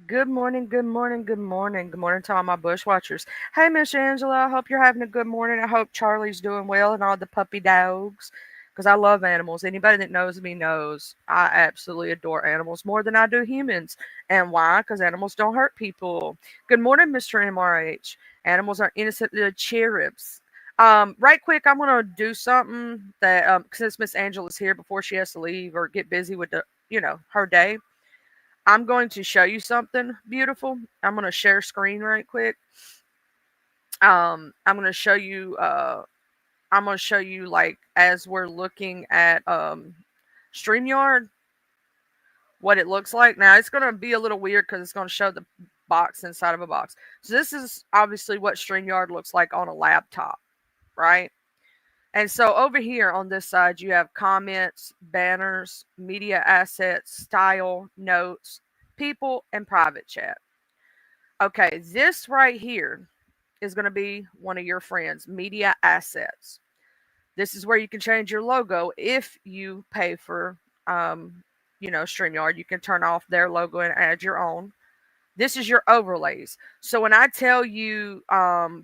Good morning, good morning, good morning. Good morning to all my bush watchers. Hey, Miss Angela, I hope you're having a good morning. I hope Charlie's doing well and all the puppy dogs. Because I love animals. Anybody that knows me knows I absolutely adore animals more than I do humans. And why? Because animals don't hurt people. Good morning, Mr. MRH. Animals are innocent little cherubs. Right quick, I'm gonna do something that since Miss Angela's here before she has to leave or get busy with her day. I'm going to show you something beautiful. I'm going to share screen right quick. I'm going to show you. I'm going to show you like as we're looking at Streamyard what it looks like. Now it's going to be a little weird because it's going to show the box inside of a box. So this is obviously what Streamyard looks like on a laptop, right? And so over here on this side, you have comments, banners, media assets, style, notes, people, and private chat. Okay, this right here is going to be one of your friends, media assets. This is where you can change your logo if you pay for, StreamYard. You can turn off their logo and add your own. This is your overlays. So when I tell you,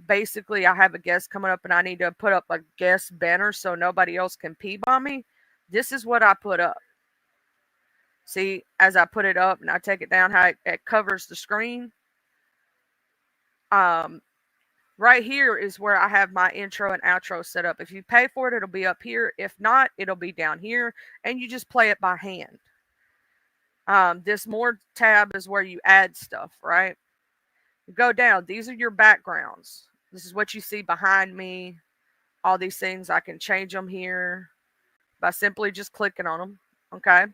basically, I have a guest coming up and I need to put up a guest banner so nobody else can peep on me, this is what I put up. See, as I put it up and I take it down, how it covers the screen. Um, Right here is where I have my intro and outro set up. If you pay for it, it'll be up here. If not, it'll be down here, and you just play it by hand. This more tab is where you add stuff, right? You go down. These are your backgrounds. This is what you see behind me. All these things, I can change them here by simply just clicking on them. Okay.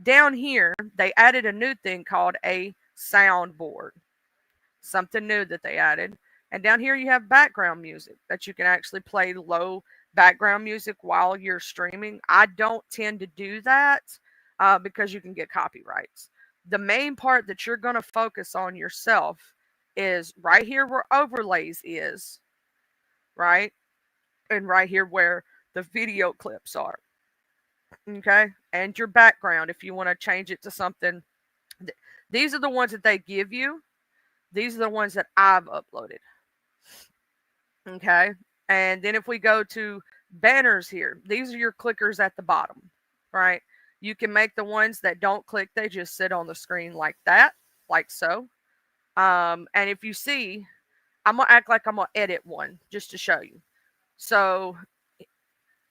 Down here, they added a new thing called a soundboard. Something new that they added. And down here you have background music that you can actually play low background music while you're streaming. I don't tend to do that because you can get copyrights. The main part that you're going to focus on yourself is right here where overlays is, right? And right here where the video clips are. Okay. And your background, if you want to change it to something, these are the ones that they give you. These are the ones that I've uploaded. Okay. And then if we go to banners here, these are your clickers at the bottom, right? You can make the ones that don't click, they just sit on the screen like that, like so. And if you see, I'm going to act like I'm going to edit one just to show you. So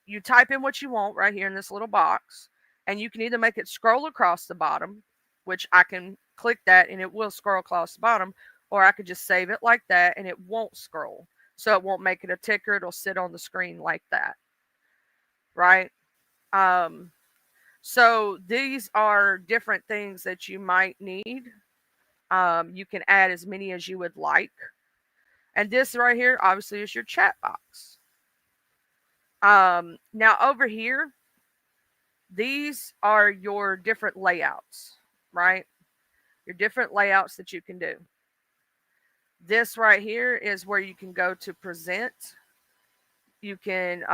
you type in what you want right here in this little box, and you can either make it scroll across the bottom, which I can click that and it will scroll across the bottom, or I could just save it like that and it won't scroll. So it won't make it a ticker, it'll sit on the screen like that, right? Um, so these are different things that you might need. You can add as many as you would like. And this right here, obviously, is your chat box. Now, over here, these are your different layouts, right? Your different layouts that you can do. This right here is where you can go to present. You can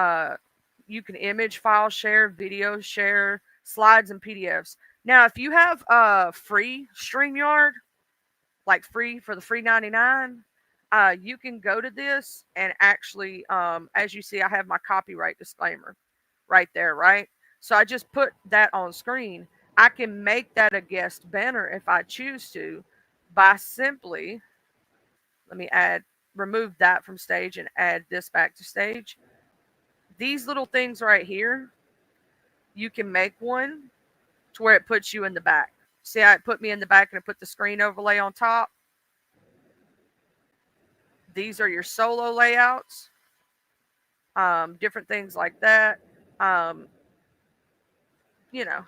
image file share, video share, slides and PDFs. Now, if you have free StreamYard, like free for the free 99, you can go to this and actually, as you see, I have my copyright disclaimer right there, right? So I just put that on screen. I can make that a guest banner if I choose to by simply, let me remove that from stage and add this back to stage. These little things right here, you can make one to where it puts you in the back. See how it put me in the back and it put the screen overlay on top? These are your solo layouts, different things like that. Um, you know,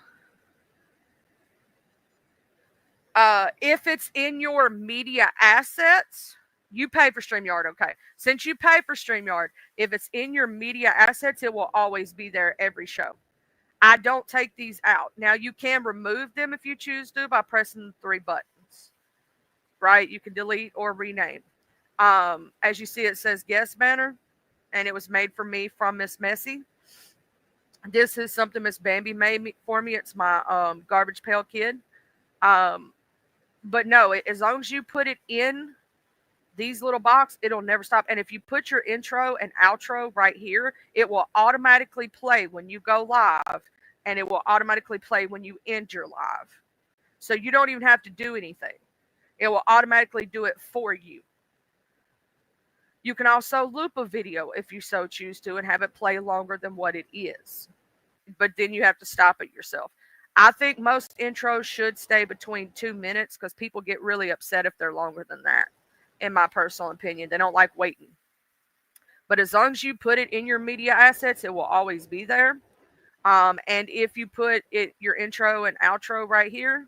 if it's in your media assets, you pay for StreamYard, okay. Since you pay for StreamYard, if it's in your media assets, it will always be there every show. I don't take these out. Now, you can remove them if you choose to by pressing the three buttons, right? You can delete or rename. As you see, it says guest banner, and it was made for me from Miss Messy. This is something Miss Bambi made for me. It's my Garbage Pail Kid. Um, But no, as long as you put it in these little box, it'll never stop. And if you put your intro and outro right here, it will automatically play when you go live, and it will automatically play when you end your live. So you don't even have to do anything. It will automatically do it for you. You can also loop a video if you so choose to and have it play longer than what it is. But then you have to stop it yourself. I think most intros should stay between 2 minutes because people get really upset if they're longer than that, in my personal opinion. They don't like waiting. But as long as you put it in your media assets, it will always be there. And if you put it your intro and outro right here,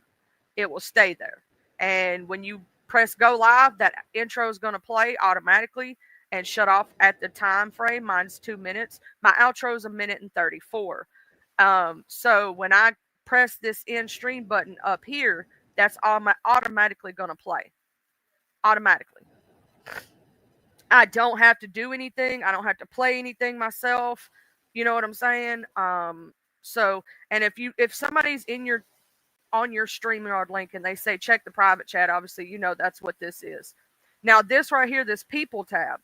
it will stay there. And when you press go live, that intro is going to play automatically and shut off at the time frame. Mine's 2 minutes. My outro is 1:34. So when I press this end stream button up here, that's automatically going to play. Automatically. I don't have to do anything. I don't have to play anything myself. You know what I'm saying? So, and if somebody's in your on your StreamYard link and they say check the private chat, obviously you know that's what this is. Now this right here, this people tab,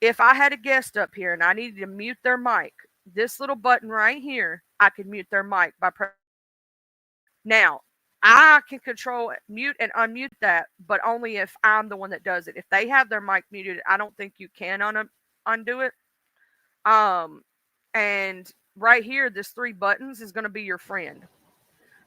if I had a guest up here and I needed to mute their mic, this little button right here, I could mute their mic by pressing. Now, I can control mute and unmute that, but only if I'm the one that does it. If they have their mic muted, I don't think you can undo it. And right here, this 3 buttons is going to be your friend.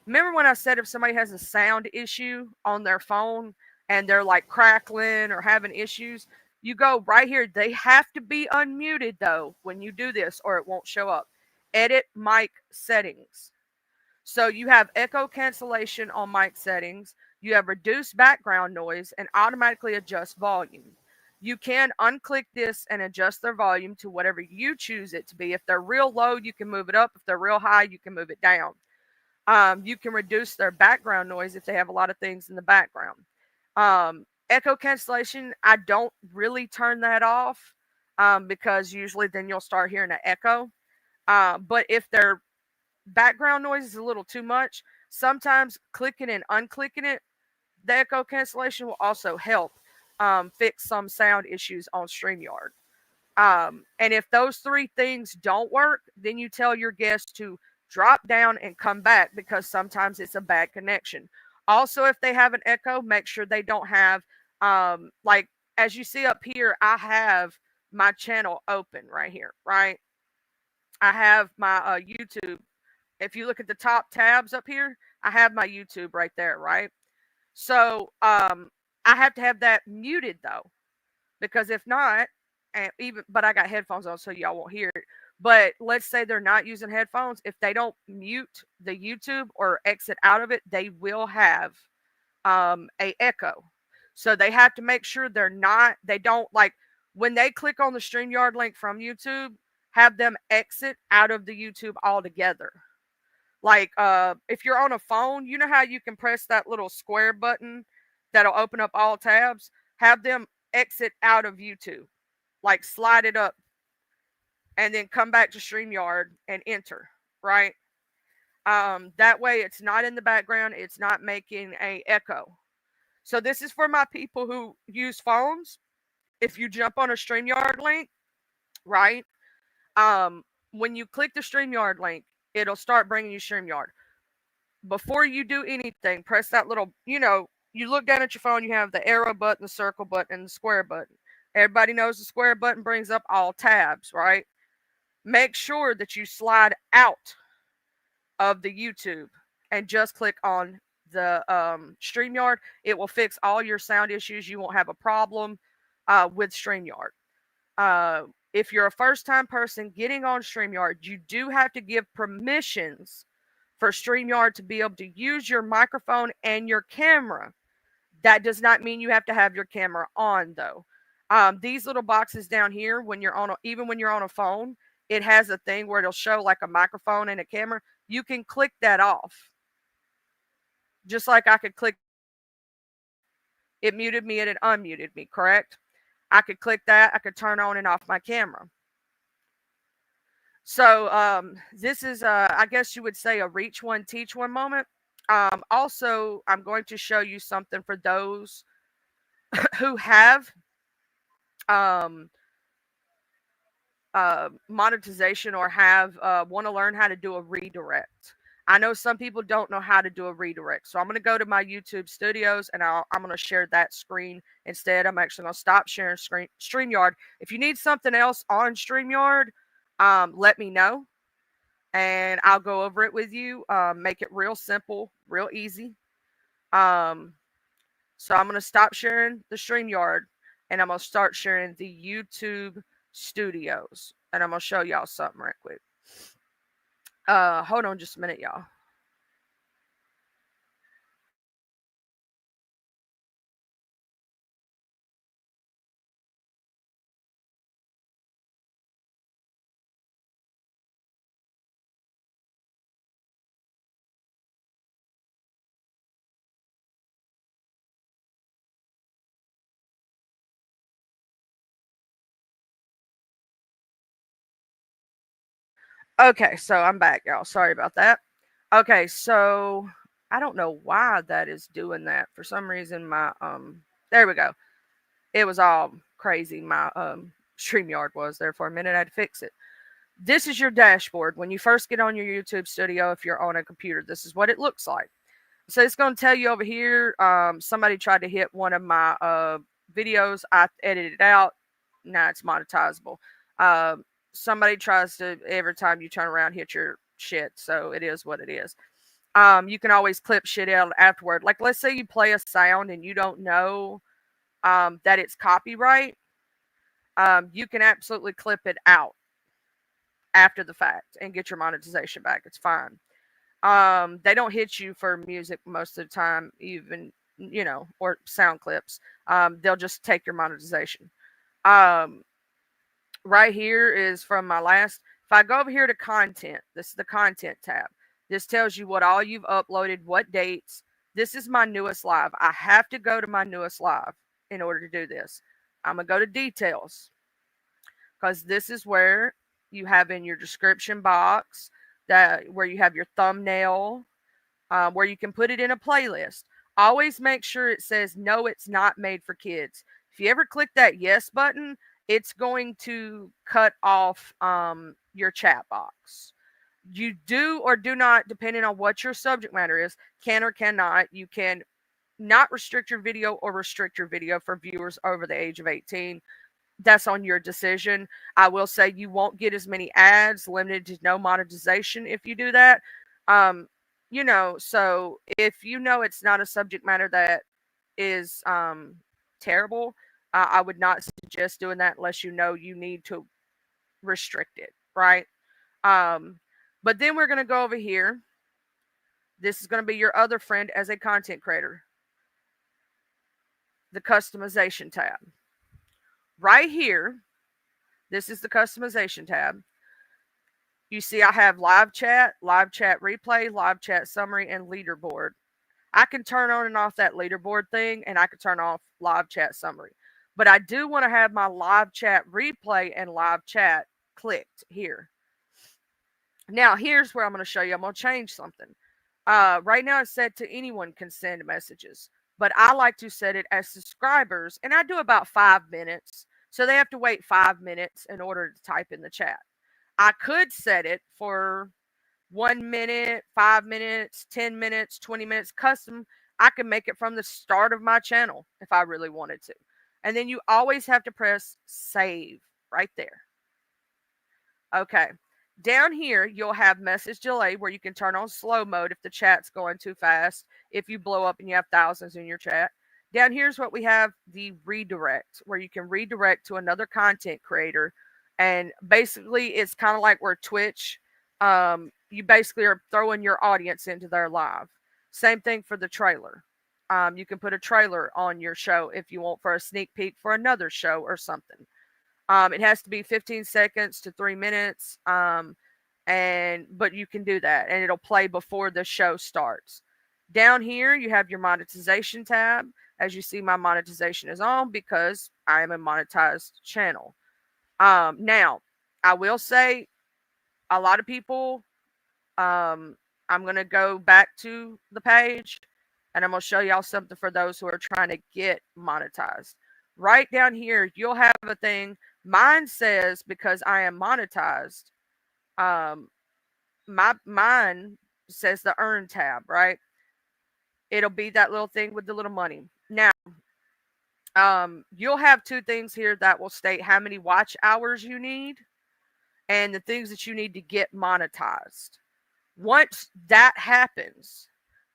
Remember when I said if somebody has a sound issue on their phone and they're like crackling or having issues, you go right here. They have to be unmuted though when you do this or it won't show up. Edit mic settings. So you have echo cancellation on mic settings. You have reduced background noise and automatically adjust volume. You can unclick this and adjust their volume to whatever you choose it to be. If they're real low, you can move it up. If they're real high, you can move it down. You can reduce their background noise if they have a lot of things in the background. Echo cancellation, I don't really turn that off because usually then you'll start hearing an echo. But if their background noise is a little too much, sometimes clicking and unclicking it, the echo cancellation will also help fix some sound issues on StreamYard. And if those 3 things don't work, then you tell your guests to drop down and come back because sometimes it's a bad connection. Also, if they have an echo, make sure they don't have, like as you see up here, I have my channel open right here, right? I have my YouTube. If you look at the top tabs up here, I have my YouTube right there, right? So I have to have that muted though, because if not, but I got headphones on, so y'all won't hear it. But let's say they're not using headphones. If they don't mute the YouTube or exit out of it, they will have a echo. So they have to make sure they don't like when they click on the StreamYard link from YouTube, have them exit out of the YouTube altogether. Like if you're on a phone, you know how you can press that little square button that'll open up all tabs? Have them exit out of YouTube. Like slide it up and then come back to StreamYard and enter, right? That way it's not in the background, it's not making a echo. So this is for my people who use phones. If you jump on a StreamYard link, right? When you click the StreamYard link, it'll start bringing you StreamYard. Before you do anything, press that little, you look down at your phone, you have the arrow button, the circle button, and the square button. Everybody knows the square button brings up all tabs, right? Make sure that you slide out of the YouTube and just click on the StreamYard. It will fix all your sound issues. You won't have a problem with StreamYard. If you're a first-time person getting on StreamYard, you do have to give permissions for StreamYard to be able to use your microphone and your camera. That does not mean you have to have your camera on, though. These little boxes down here, even when you're on a phone, it has a thing where it'll show like a microphone and a camera. You can click that off. Just like I could click it muted me and it unmuted me, correct? I could click that. I could turn on and off my camera. So this is, I guess you would say, a reach one, teach one moment. Also, I'm going to show you something for those who have um, monetization or have want to learn how to do a redirect. I know some people don't know how to do a redirect, so I'm going to go to my YouTube studios and I'm going to share that screen instead. I'm actually going to stop sharing StreamYard. If you need something else on StreamYard, let me know and I'll go over it with you. Make it real simple, real easy. Um, so I'm going to stop sharing the StreamYard and I'm going to start sharing the YouTube studios. And I'm going to show y'all something right quick. Hold on just a minute, y'all. Okay, so I'm back, y'all. Sorry about that. Okay, so I don't know why that is doing that. For some reason, my there we go. It was all crazy. My StreamYard was there for a minute. I had to fix it. This is your dashboard. When you first get on your YouTube studio, if you're on a computer, this is what it looks like. So it's going to tell you over here. Somebody tried to hit one of my videos. I edited it out. Now it's monetizable. Um, Somebody tries to every time you turn around hit your shit. So it is what it is. You can always clip shit out afterward. Like let's say you play a sound and you don't know that it's copyright. You can absolutely clip it out after the fact and get your monetization back. It's fine. They don't hit you for music most of the time, even or sound clips. They'll just take your monetization. Um, right here is from my last. If I go over here to content, this is the content tab. This tells you what all you've uploaded, what dates. This is my newest live. I have to go to my newest live in order to do this. I'm gonna go to details because this is where you have in your description box that where you have your thumbnail, where you can put it in a playlist. Always make sure it says no, it's not made for kids. If you ever click that yes button, it's going to cut off your chat box. You do or do not, depending on what your subject matter is, can or cannot. You can not restrict your video or restrict your video for viewers over the age of 18. That's on your decision. I will say you won't get as many ads, limited to no monetization if you do that. Um, so if you know it's not a subject matter that is terrible, I would not suggest doing that unless you know you need to restrict it, right? Um, but then we're going to go over here. This is going to be your other friend as a content creator, the customization tab. Right here, this is the customization tab. You see, I have live chat replay, live chat summary, and leaderboard. I can turn on and off that leaderboard thing, and I can turn off live chat summary. But I do want to have my live chat replay and live chat clicked here. Now, here's where I'm going to show you. I'm going to change something. Right now, it's set to anyone can send messages, but I like to set it as subscribers, and I do about 5 minutes. So they have to wait 5 minutes in order to type in the chat. I could set it for 1 minute, 5 minutes, 10 minutes, 20 minutes custom. I can make it from the start of my channel if I really wanted to. And then you always have to press save right there. Okay. Down here, you'll have message delay where you can turn on slow mode if the chat's going too fast, if you blow up and you have thousands in your chat. Down here's what we have, the redirect, where you can redirect to another content creator. And basically, it's kind of like where Twitch, you basically are throwing your audience into their live. Same thing for the trailer. You can put a trailer on your show if you want for a sneak peek for another show or something. It has to be 15 seconds to 3 minutes. But you can do that and it'll play before the show starts. Down here, you have your monetization tab. As you see, my monetization is on because I am a monetized channel. Now, I will say a lot of people, I'm going to go back to the page and I'm going to show y'all something for those who are trying to get monetized. Right down here, you'll have a thing. Mine says, because I am monetized, um, mine says the earn tab, right? It'll be that little thing with the little money. Now, you'll have two things here that will state how many watch hours you need and the things that you need to get monetized. Once that happens,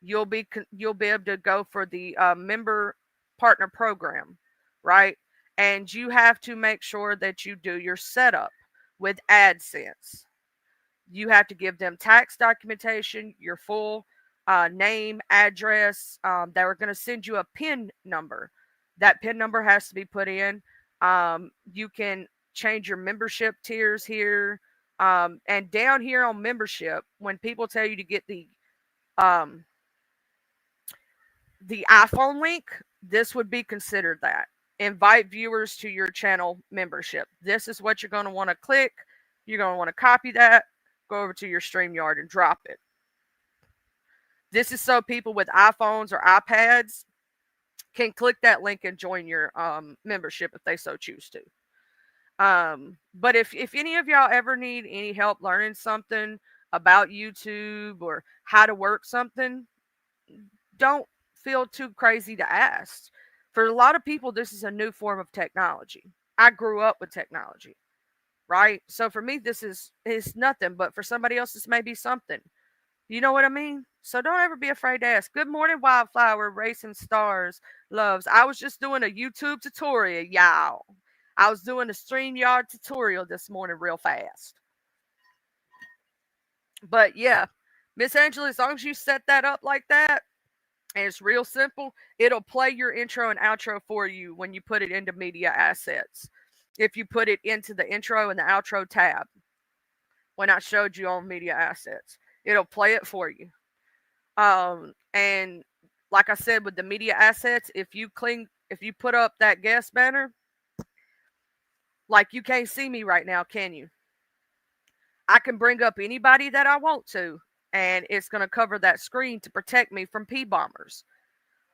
you'll be able to go for the member partner program, right? And you have to make sure that you do your setup with AdSense. You have to give them tax documentation, your full name, address. They are going to send you a PIN number. That PIN number has to be put in. You can change your membership tiers here. And down here on membership, when people tell you to get um, the iPhone link, this would be considered that. Invite viewers to your channel membership. This is what you're going to want to click. You're going to want to copy that, go over to your StreamYard and drop it. This is so people with iPhones or iPads can click that link and join your membership if they so choose to. But if any of y'all ever need any help learning something about YouTube or how to work something, don't feel too crazy to ask. For a lot of people, this is a new form of technology. I grew up with technology, right? So for me, this is nothing, but for somebody else, this may be something. You know what I mean? So don't ever be afraid to ask. Good morning, Wildflower, Racing Stars, loves. I was just doing a YouTube tutorial, y'all. I was doing a StreamYard tutorial this morning real fast. But yeah, Miss Angela, as long as you set that up like that, and it's real simple, it'll play your intro and outro for you when you put it into media assets. If you put it into the intro and the outro tab, when I showed you on media assets, it'll play it for you. And like I said, with the media assets, if you put up that guest banner, like you can't see me right now, can you? I can bring up anybody that I want to, and it's going to cover that screen to protect me from P-bombers.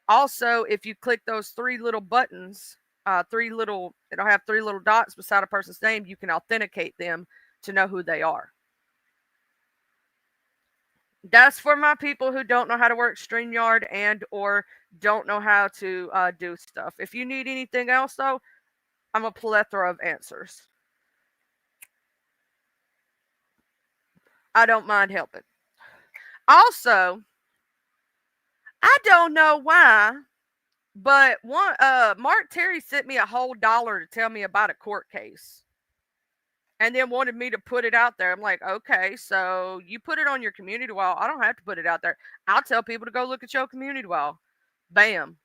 Also, if you click those three little buttons, it'll have three little dots beside a person's name, you can authenticate them to know who they are. That's for my people who don't know how to work StreamYard and or don't know how to do stuff. If you need anything else, though, I'm a plethora of answers. I don't mind helping. Also, I don't know why, but Mark Terry sent me a whole $1 to tell me about a court case. And then wanted me to put it out there. I'm like, okay, so you put it on your community wall. I don't have to put it out there. I'll tell people to go look at your community wall. Bam.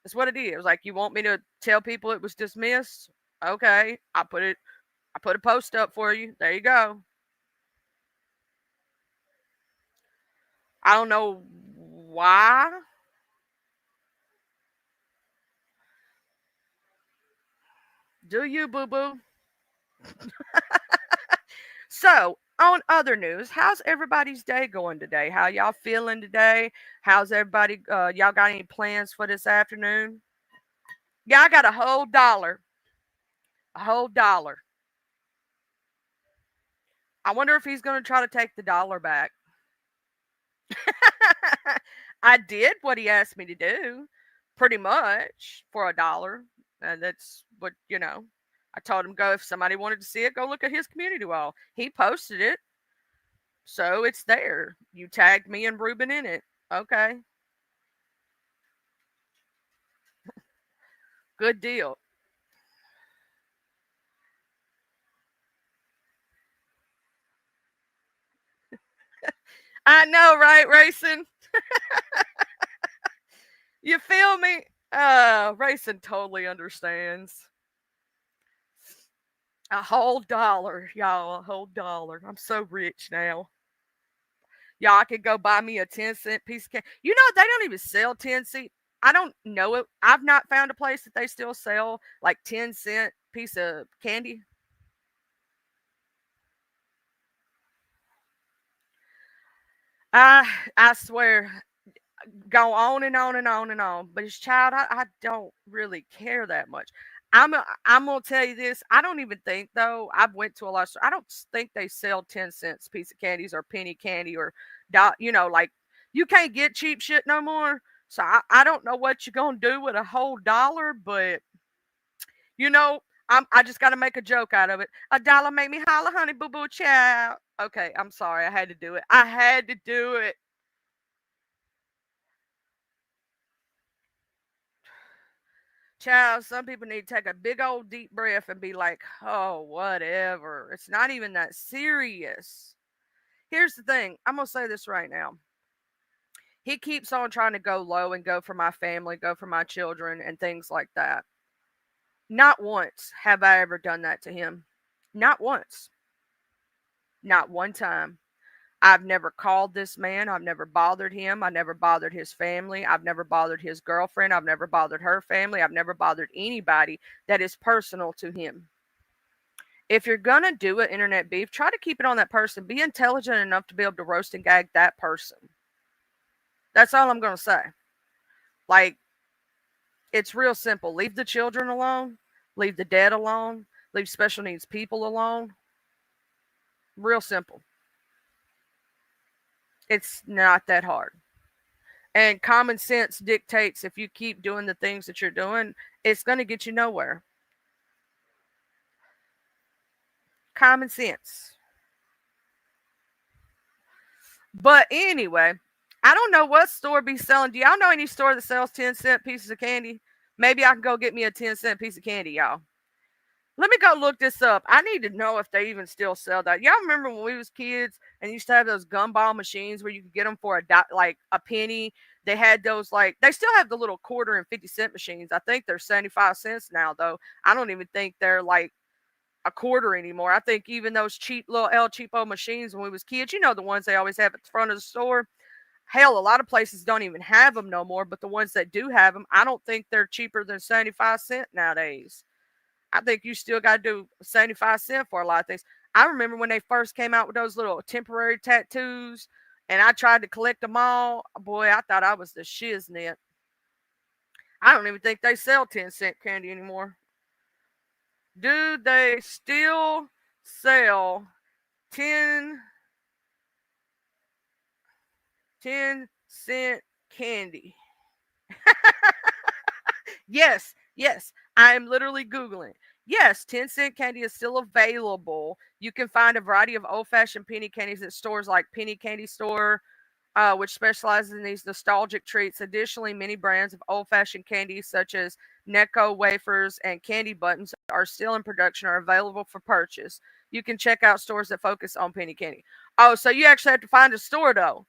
That's what it is. It was like, you want me to tell people it was dismissed? Okay. I put a post up for you. There you go. I don't know why. Do you, boo boo? So, on other news, how's everybody's day going today? How y'all feeling today? How's everybody? Y'all got any plans for this afternoon? Yeah, I got a whole $1. A whole $1. I wonder if he's going to try to take the $1 back. I did what he asked me to do, pretty much, for $1. And that's what, I told him go, if somebody wanted to see it, go look at his community wall. He posted it. So it's there. You tagged me and Ruben in it. Okay. Good deal. I know, right, Racing? You feel me? Racing totally understands. A whole $1, y'all. A whole $1. I'm so rich now. Y'all, I could go buy me a 10-cent piece of candy. You know, they don't even sell 10-cent. I don't know it. I've not found a place that they still sell like 10-cent piece of candy. I swear, go on and on and on and on. But as child, I don't really care that much. I'm gonna tell you this. I don't even think though. I've went to a lot of stores. I don't think they sell 10 cents piece of candies or penny candy or dot. Like you can't get cheap shit no more. So I don't know what you're gonna do with a whole dollar, but you know, I just got to make a joke out of it. A dollar make me holler, honey, boo boo, child. Okay, I'm sorry. I had to do it. I had to do it. Child, some people need to take a big old deep breath and be like, oh, whatever. It's not even that serious. Here's the thing. I'm going to say this right now. He keeps on trying to go low and go for my family, go for my children, and things like that. Not once have I ever done that to him. Not once. Not one time. I've never called this man. I've never bothered him. I never bothered his family. I've never bothered his girlfriend. I've never bothered her family. I've never bothered anybody that is personal to him. If you're going to do an internet beef, try to keep it on that person. Be intelligent enough to be able to roast and gag that person. That's all I'm going to say. Like, it's real simple. Leave the children alone. Leave the dead alone. Leave special needs people alone. Real simple. It's not that hard. And common sense dictates if you keep doing the things that you're doing, it's going to get you nowhere. Common sense. But anyway, I don't know what store be selling. Do y'all know any store that sells 10-cent pieces of candy? Maybe I can go get me a 10-cent piece of candy, y'all. Let me go look this up. I need to know if they even still sell that. Y'all remember when we was kids and used to have those gumball machines where you could get them for like a penny? They had those like they still have the little quarter and 50-cent machines. I think they're 75 cents now though. I don't even think they're like a quarter anymore. I think even those cheap little El Cheapo machines when we was kids, the ones they always have at the front of the store. Hell, a lot of places don't even have them no more, but the ones that do have them, I don't think they're cheaper than 75 cents nowadays. I think you still got to do 75 cents for a lot of things. I remember when they first came out with those little temporary tattoos and I tried to collect them all. Boy, I thought I was the shiznit. I don't even think they sell 10-cent candy anymore. Do they still sell 10, 10-cent candy? Yes, yes. I am literally Googling. Yes, 10-cent candy is still available. You can find a variety of old fashioned penny candies at stores like Penny Candy Store, which specializes in these nostalgic treats. Additionally, many brands of old fashioned candies, such as Necco wafers and candy buttons, are still in production or available for purchase. You can check out stores that focus on penny candy. Oh, so you actually have to find a store, though.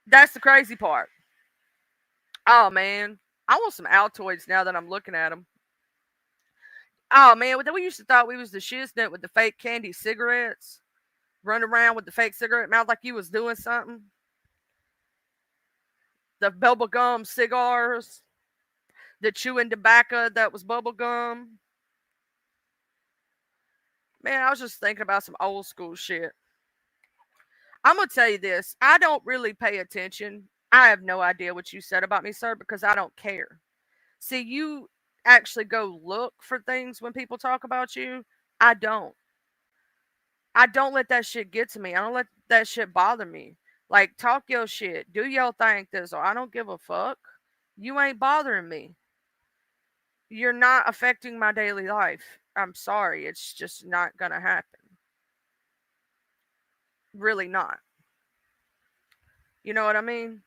That's the crazy part. Oh, man. I want some Altoids now that I'm looking at them. Oh man, we used to thought we was the shiznit with the fake candy cigarettes, run around with the fake cigarette mouth like you was doing something. The bubble gum cigars, the chewing tobacco that was bubble gum. Man, I was just thinking about some old school shit. I'm gonna tell you this. I don't really pay attention. I have no idea what you said about me, sir, because I don't care. See, you actually go look for things when people talk about you. I don't. I don't let that shit get to me. I don't let that shit bother me. Like, talk your shit. Do your thing, Thizzle. I don't give a fuck. You ain't bothering me. You're not affecting my daily life. I'm sorry. It's just not gonna happen. Really not. You know what I mean?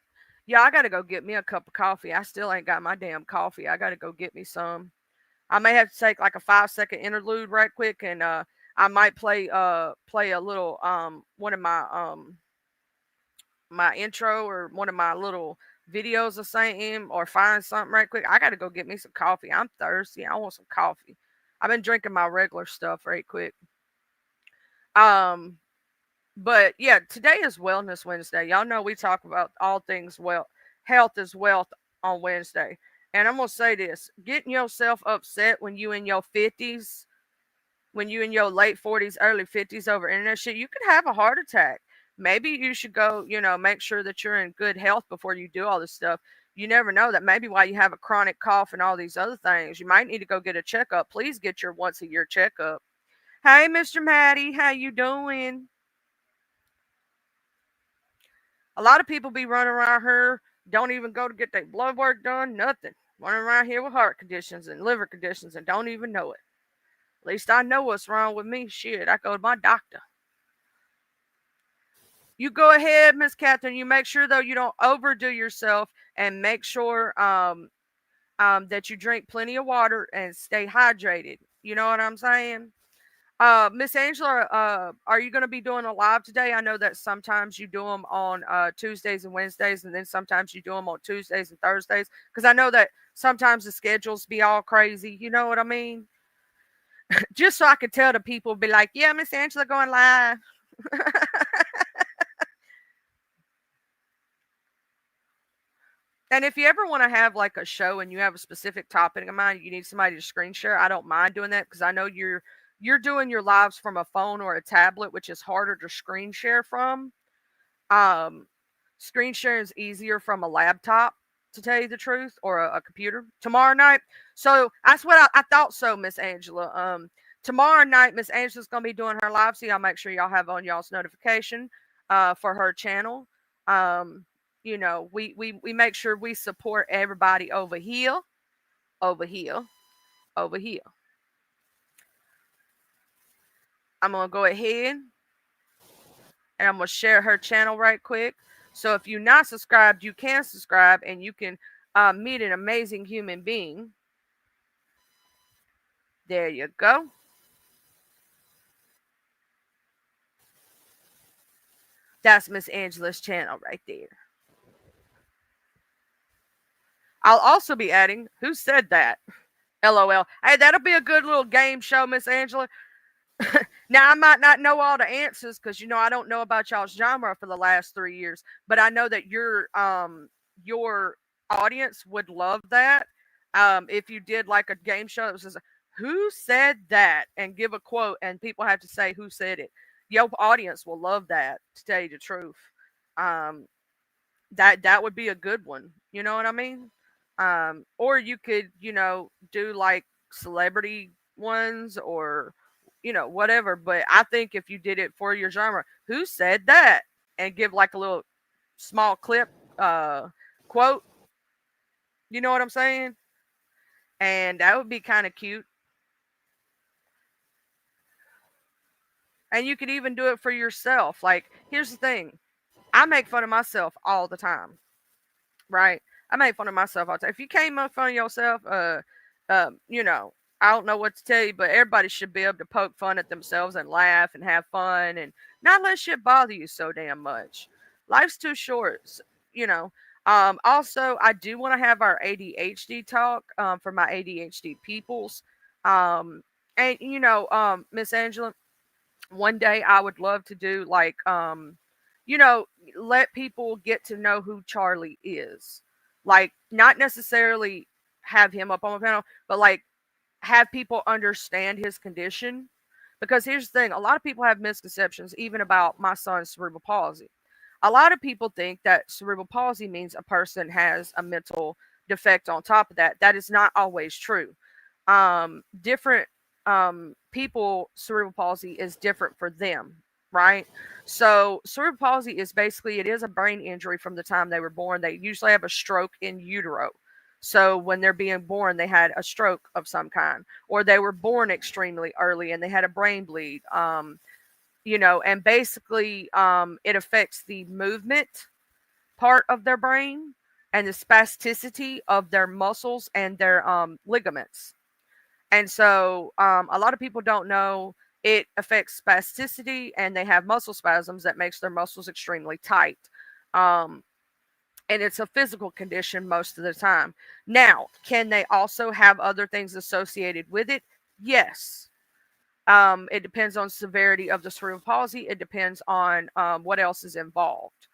Yeah, I gotta go get me a cup of coffee. I still ain't got my damn coffee. I gotta go get me some. I may have to take like a 5-second interlude right quick and I might play a little one of my intro or one of my little videos of saying or find something right quick. I got to go get me some coffee. I'm thirsty. I want some coffee. I've been drinking my regular stuff right quick. Um, but yeah, today is Wellness Wednesday. Y'all know we talk about all things health is wealth on Wednesday. And I'm gonna say this: getting yourself upset when you in your 50s, when you in your late 40s, early 50s over internet shit, you could have a heart attack. maybe you should go, make sure that you're in good health before you do all this stuff. You never know, that maybe why you have a chronic cough and all these other things. You might need to go get a checkup. Please get your once a year checkup. Hey, Mr. Maddie, how you doing? A lot of people be running around here, don't even go to get their blood work done, nothing. Running around here with heart conditions and liver conditions and don't even know it. At least I know what's wrong with me. Shit, I go to my doctor. You go ahead, Miss Catherine. You make sure though you don't overdo yourself, and make sure that you drink plenty of water and stay hydrated. You know what I'm saying? Miss Angela, are you going to be doing a live today? I know that sometimes you do them on Tuesdays and Wednesdays, and then sometimes you do them on Tuesdays and Thursdays. Because I know that sometimes the schedules be all crazy. You know what I mean? Just so I could tell the people, be like, yeah, Miss Angela going live. And if you ever want to have like a show and you have a specific topic in mind, you need somebody to screen share. I don't mind doing that because I know you're doing your lives from a phone or a tablet, which is harder to screen share from. Um, Screen share is easier from a laptop, to tell you the truth, or a computer. Tomorrow night, so that's what I thought. So, Miss Angela, tomorrow night, Miss Angela's gonna be doing her live, so y'all make sure y'all have on y'all's notification, for her channel. Um, we make sure we support everybody over here, over here, over here. I'm gonna go ahead and I'm gonna share her channel right quick. So if you're not subscribed, you can subscribe and you can meet an amazing human being. There you go. That's Miss Angela's channel right there. I'll also be adding who said that. LOL. Hey, that'll be a good little game show, Miss Angela. Now I might not know all the answers because I don't know about y'all's genre for the last 3 years, but I know that your audience would love that. If you did like a game show that was just who said that and give a quote and people have to say who said it. Your audience will love that, to tell you the truth. Um, that would be a good one. You know what I mean? Or you could, do like celebrity ones or whatever. But I think if you did it for your genre, who said that? And give like a little small clip quote. You know what I'm saying? And that would be kind of cute. And you could even do it for yourself. Like, here's the thing. I make fun of myself all the time. Right? I make fun of myself all the time. If you can't make fun of yourself, you know, I don't know what to tell you, but everybody should be able to poke fun at themselves and laugh and have fun and not let shit bother you so damn much. Life's too short, you know. Also, I do want to have our ADHD talk for my ADHD peoples. Um, and Miss Angela, one day I would love to do like you know, let people get to know who Charlie is. Like not necessarily have him up on the panel, but like have people understand his condition. Because here's the thing, a lot of people have misconceptions even about my son's cerebral palsy. A lot of people think that cerebral palsy means a person has a mental defect on top of that. That is not always true. Different people, cerebral palsy is different for them, right? So cerebral palsy is basically, it is a brain injury from the time they were born. They usually have a stroke in utero. So when they're being born, they had a stroke of some kind, or they were born extremely early and they had a brain bleed. And basically, it affects the movement part of their brain and the spasticity of their muscles and their ligaments. And so a lot of people don't know it affects spasticity and they have muscle spasms that makes their muscles extremely tight. Um, and it's a physical condition most of the time. Now, can they also have other things associated with it? Yes. It depends on severity of the cerebral palsy. It depends on what else is involved.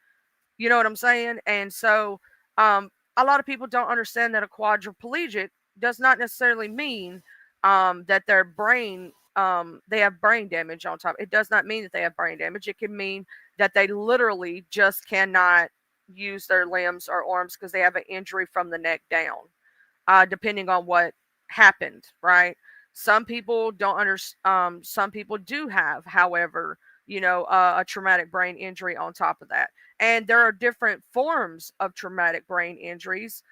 You know what I'm saying? And so a lot of people don't understand that a quadriplegic does not necessarily mean that their brain they have brain damage on top. It does not mean that they have brain damage. It can mean that they literally just cannot use their limbs or arms because they have an injury from the neck down, depending on what happened, right? Some people don't understand. Some people do have, however, a traumatic brain injury on top of that. And there are different forms of traumatic brain injuries.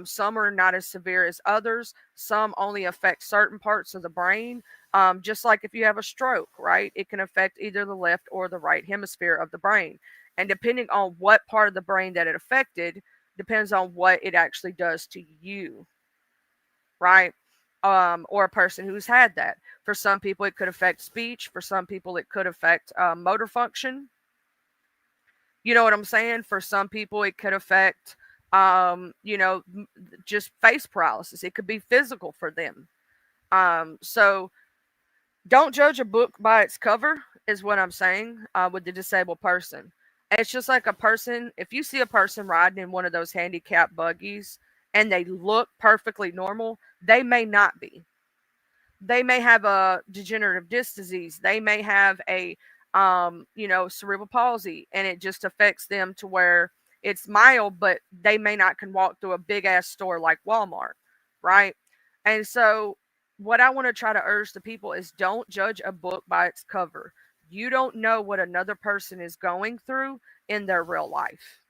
Some are not as severe as others. Some only affect certain parts of the brain. Just like if you have a stroke, right? It can affect either the left or the right hemisphere of the brain. And depending on what part of the brain that it affected, depends on what it actually does to you, right? Or a person who's had that. For some people, it could affect speech. For some people, it could affect motor function. You know what I'm saying? For some people, it could affect, just face paralysis. It could be physical for them. So don't judge a book by its cover, is what I'm saying with the disabled person. It's just like a person, if you see a person riding in one of those handicap buggies and they look perfectly normal, they may not be. They may have a degenerative disc disease. They may have a, cerebral palsy, and it just affects them to where it's mild, but they may not can walk through a big ass store like Walmart, right? And so, what I want to try to urge the people is don't judge a book by its cover. You don't know what another person is going through in their real life,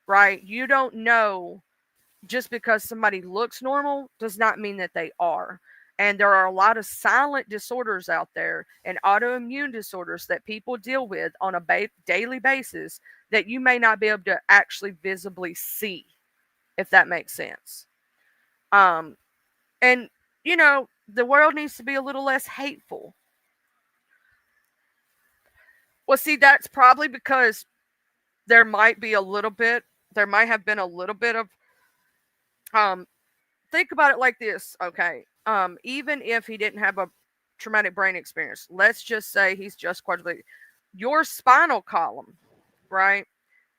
right? You don't know, just because somebody looks normal does not mean that they are. And there are a lot of silent disorders out there and autoimmune disorders that people deal with on a daily basis that you may not be able to actually visibly see, if that makes sense. Um, and, the world needs to be a little less hateful. Well, see, that's probably because there might be a little bit, there might have been a little bit of, um, think about it like this, okay? Even if he didn't have a traumatic brain experience, let's just say he's just quadriplegic. Your spinal column, right,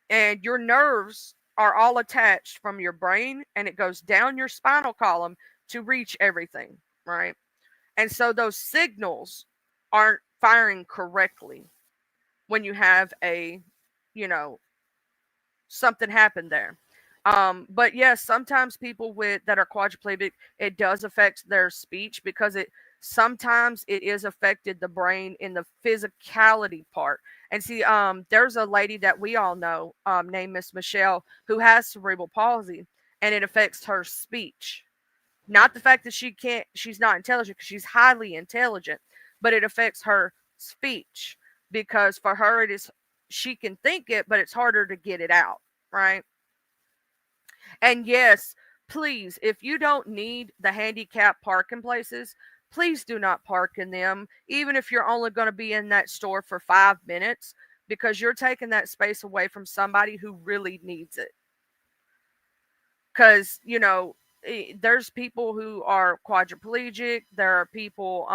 and your nerves are all attached from your brain, and it goes down your spinal column to reach everything, right? And so those signals aren't firing correctly when you have a, you know, something happened there. But yes, sometimes people with that are quadriplegic, it does affect their speech because it sometimes it is affected the brain in the physicality part. And see, there's a lady that we all know, named Miss Michelle, who has cerebral palsy, and it affects her speech. Not the fact that she's not intelligent, because she's highly intelligent, but it affects her speech because for her it is, she can think it, but it's harder to get it out, right? And yes, please, if you don't need the handicap parking places, please do not park in them, even if you're only going to be in that store for 5 minutes, because you're taking that space away from somebody who really needs it. Because, there's people who are quadriplegic, there are people,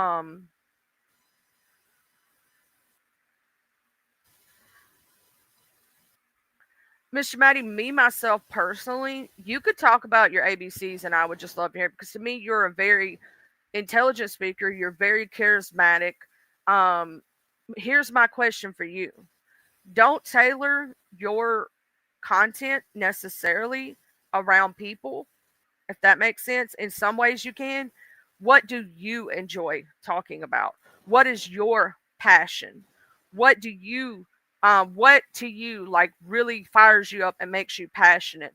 Mr. Maddie, me myself personally, you could talk about your ABCs and I would just love to hear it, because to me you're a very intelligent speaker. You're very charismatic. Um, Here's my question for you: don't tailor your content necessarily around people, if that makes sense. In some ways, you can. What do you enjoy talking about? What is your passion? What do you, what to you like really fires you up and makes you passionate?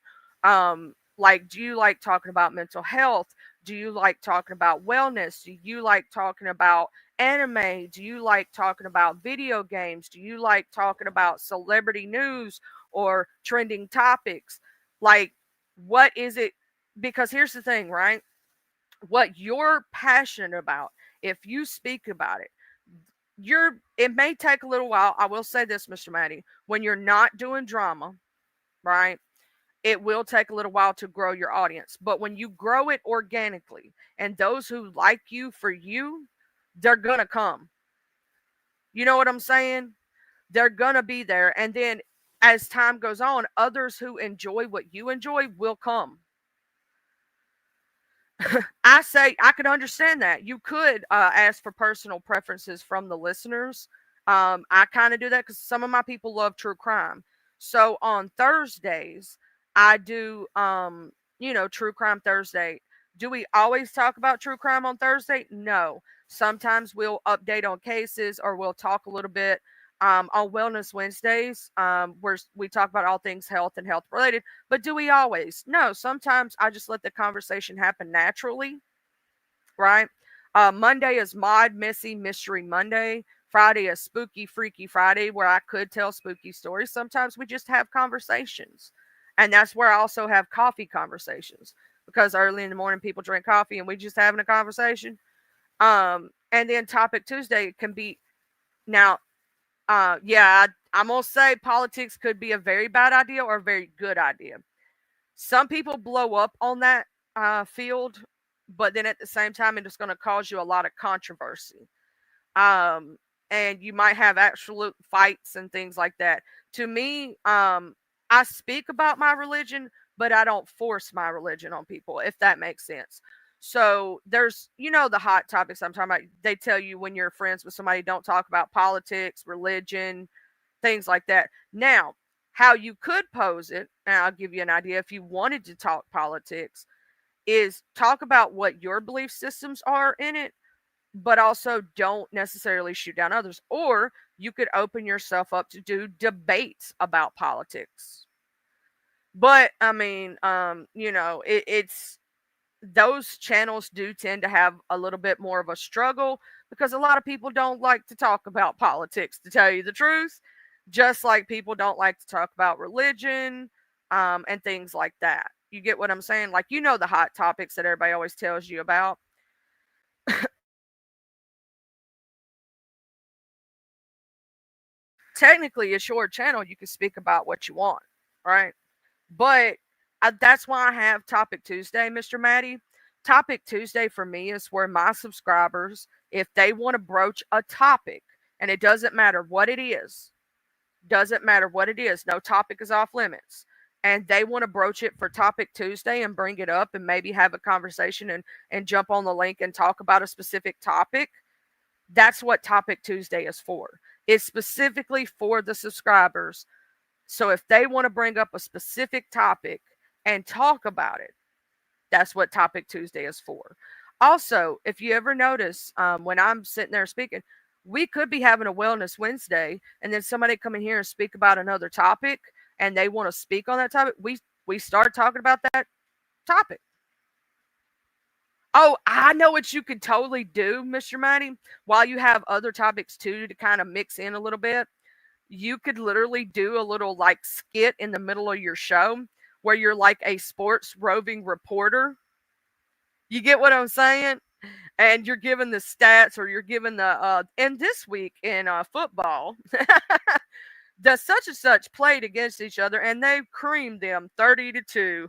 Like, do you like talking about mental health? Do you like talking about wellness? Do you like talking about anime? Do you like talking about video games? Do you like talking about celebrity news or trending topics? Like, what is it? Because here's the thing, right? What you're passionate about, if you speak about it, it may take a little while. I will say this, Mr. Maddie, when you're not doing drama, right? It will take a little while to grow your audience. But when you grow it organically and those who like you for you, they're gonna come. You know what I'm saying? They're gonna be there. And then as time goes on, others who enjoy what you enjoy will come. I say I could understand that. You could ask for personal preferences from the listeners. I kind of do that because some of my people love true crime. So on Thursdays, I do, True Crime Thursday. Do we always talk about true crime on Thursday? No. Sometimes we'll update on cases or we'll talk a little bit on Wellness Wednesdays, where we talk about all things health and health related. But do we always? No. Sometimes I just let the conversation happen naturally, right? Monday is Mod Missy Mystery Monday. Friday is Spooky Freaky Friday, where I could tell spooky stories. Sometimes we just have conversations. And that's where I also have coffee conversations because early in the morning people drink coffee and we just having a conversation. And then Topic Tuesday can be now. I'm gonna say politics could be a very bad idea or a very good idea. Some people blow up on that field, but then at the same time, it's going to cause you a lot of controversy. Um, and you might have absolute fights and things like that. To me, I speak about my religion, but I don't force my religion on people, if that makes sense. So there's, the hot topics I'm talking about. They tell you when you're friends with somebody, don't talk about politics, religion, things like that. Now, how you could pose it, and I'll give you an idea if you wanted to talk politics, is talk about what your belief systems are in it, but also don't necessarily shoot down others. Or you could open yourself up to do debates about politics. But I mean, it's those channels do tend to have a little bit more of a struggle because a lot of people don't like to talk about politics, to tell you the truth, just like people don't like to talk about religion, and things like that. You get what I'm saying? Like, the hot topics that everybody always tells you about. Technically, it's your channel. You can speak about what you want, right? But that's why I have Topic Tuesday, Mr. Maddie. Topic Tuesday for me is where my subscribers, if they want to broach a topic, and it doesn't matter what it is, no topic is off limits, and they want to broach it for Topic Tuesday and bring it up and maybe have a conversation and jump on the link and talk about a specific topic, that's what Topic Tuesday is for. It's specifically for the subscribers. So if they want to bring up a specific topic and talk about it, that's what Topic Tuesday is for. Also, if you ever notice, when I'm sitting there speaking, we could be having a Wellness Wednesday, and then somebody come in here and speak about another topic, and they want to speak on that topic. We start talking about that topic. Oh, I know what you could totally do, Mr. Maddie, while you have other topics too to kind of mix in a little bit. You could literally do a little like skit in the middle of your show where you're like a sports roving reporter. You get what I'm saying? And you're giving the stats, or you're giving and this week in football, the such and such played against each other and they creamed them 30-2.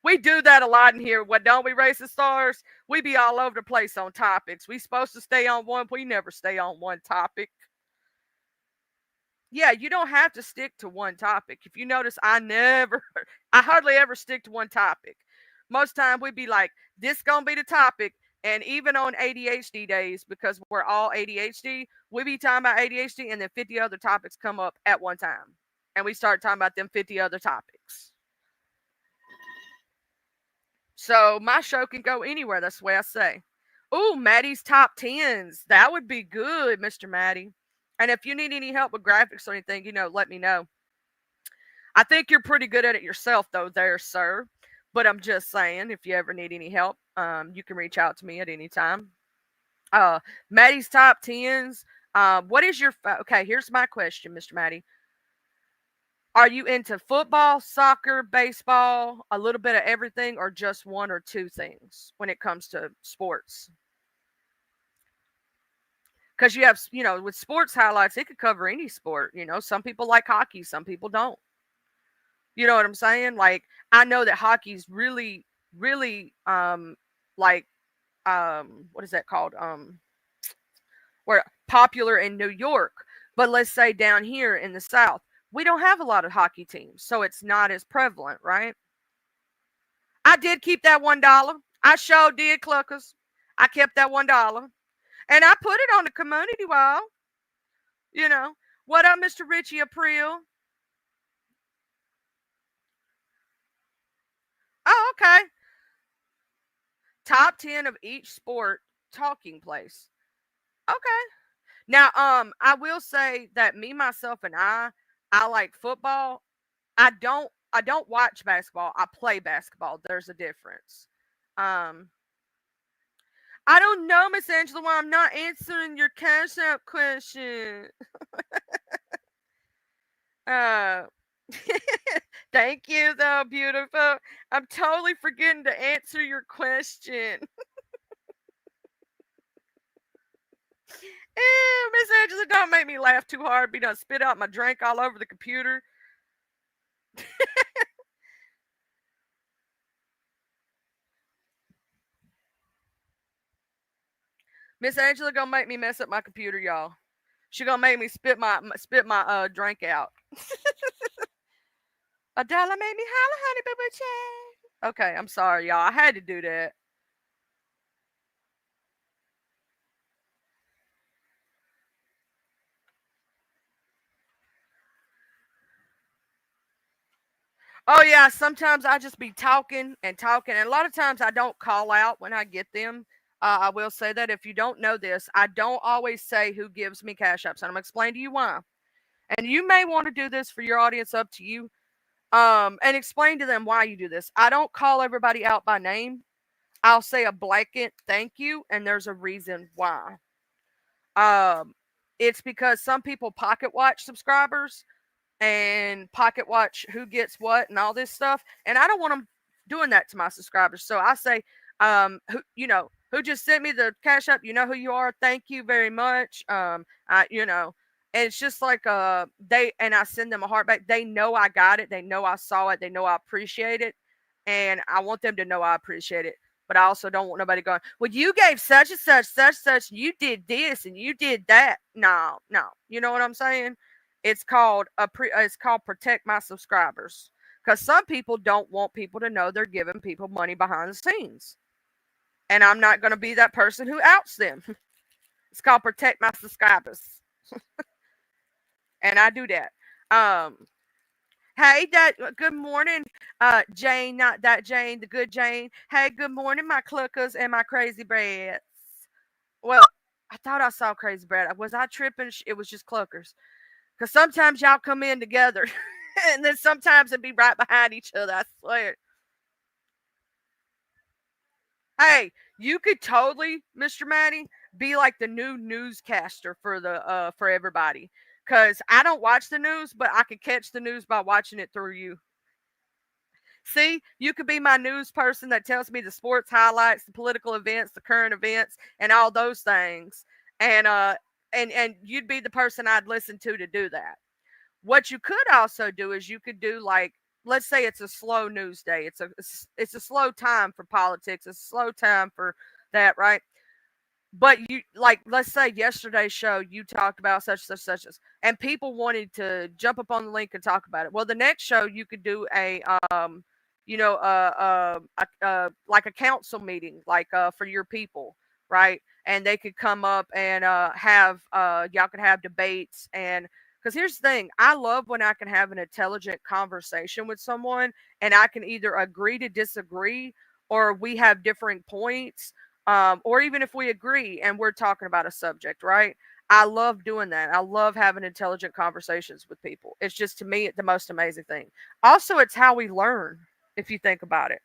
We do that a lot in here. What don't we, Racing Stars? We be all over the place on topics. We supposed to stay on one. We never stay on one topic. Yeah, you don't have to stick to one topic. If you notice, I hardly ever stick to one topic. Most time we be like, this gonna be the topic. And even on ADHD days, because we're all ADHD, we be talking about ADHD and then 50 other topics come up at one time. And we start talking about them 50 other topics. So my show can go anywhere. That's the way I say. Ooh, Maddie's top tens. That would be good, Mr. Maddie. And if you need any help with graphics or anything, let me know. I think you're pretty good at it yourself, though, there, sir. But I'm just saying, if you ever need any help, you can reach out to me at any time. Maddie's top tens. What is your okay? Here's my question, Mr. Maddie. Are you into football, soccer, baseball, a little bit of everything, or just one or two things when it comes to sports? Because you have, with sports highlights, it could cover any sport. Some people like hockey, some people don't. You know what I'm saying? Like, I know that hockey's really, really, like, what is that called? We're popular in New York, but let's say down here in the South, we don't have a lot of hockey teams, so it's not as prevalent, right? I did keep that $1. I sure did, Cluckers. I kept that $1. And I put it on the community wall. You know. What up, Mr. Richie April? Oh, okay. Top 10 of each sport talking place. Okay. Now, I will say that me, myself, and I like football. I don't watch basketball. I play basketball. There's a difference. Um, I don't know, Miss Angela, why I'm not answering your cash out question. Uh, thank you, though, beautiful. I'm totally forgetting to answer your question. Miss Angela, don't make me laugh too hard. Be done spit out my drink all over the computer. Miss Angela gonna make me mess up my computer, y'all. She gonna make me spit my drink out. Adela made me holla, honey, boo boo chat. Okay, I'm sorry, y'all. I had to do that. Oh yeah, sometimes I just be talking and talking, and a lot of times I don't call out when I get them. I will say that if you don't know this, I don't always say who gives me cash apps, and I'm gonna explain to you why. And you may want to do this for your audience, up to you. And explain to them why you do this. I don't call everybody out by name. I'll say a blanket thank you, and there's a reason why. Um, it's because some people pocket watch subscribers and pocket watch who gets what and all this stuff, and I don't want them doing that to my subscribers. So I say, who just sent me the cash app, you know who you are. Thank you very much. And it's just like they and I send them a heart back. They know I got it. They know I saw it. They know I appreciate it, and I want them to know I appreciate it. But I also don't want nobody going, well, you gave such and such, such, such, you did this and you did that. No, no. You know what I'm saying? It's called protect my subscribers. Because some people don't want people to know they're giving people money behind the scenes. And I'm not going to be that person who outs them. It's called protect my subscribers. And I do that. Hey, good morning, Jane, not that Jane, the good Jane. Hey, good morning, my cluckers and my crazy brats. Well, I thought I saw crazy brat. Was I tripping? It was just cluckers. Because sometimes y'all come in together, and then sometimes it'd be right behind each other. I swear. Hey, you could totally, Mr. Maddie, be like the new newscaster for everybody. Cause I don't watch the news, but I can catch the news by watching it through you. See, you could be my news person that tells me the sports highlights, the political events, the current events, and all those things. And you'd be the person I'd listen to do that. What you could also do is you could do, like, let's say it's a slow news day. It's a slow time for politics. It's a slow time for that, right? But you, like, let's say yesterday's show you talked about such and people wanted to jump up on the link and talk about it. Well, the next show you could do like a council meeting, like for your people, right? And they could come up and have y'all could have debates. And because here's the thing, I love when I can have an intelligent conversation with someone, and I can either agree to disagree, or we have differing points, or even if we agree and we're talking about a subject, right? I love doing that. I love having intelligent conversations with people. It's just, to me, the most amazing thing. Also, it's how we learn, if you think about it.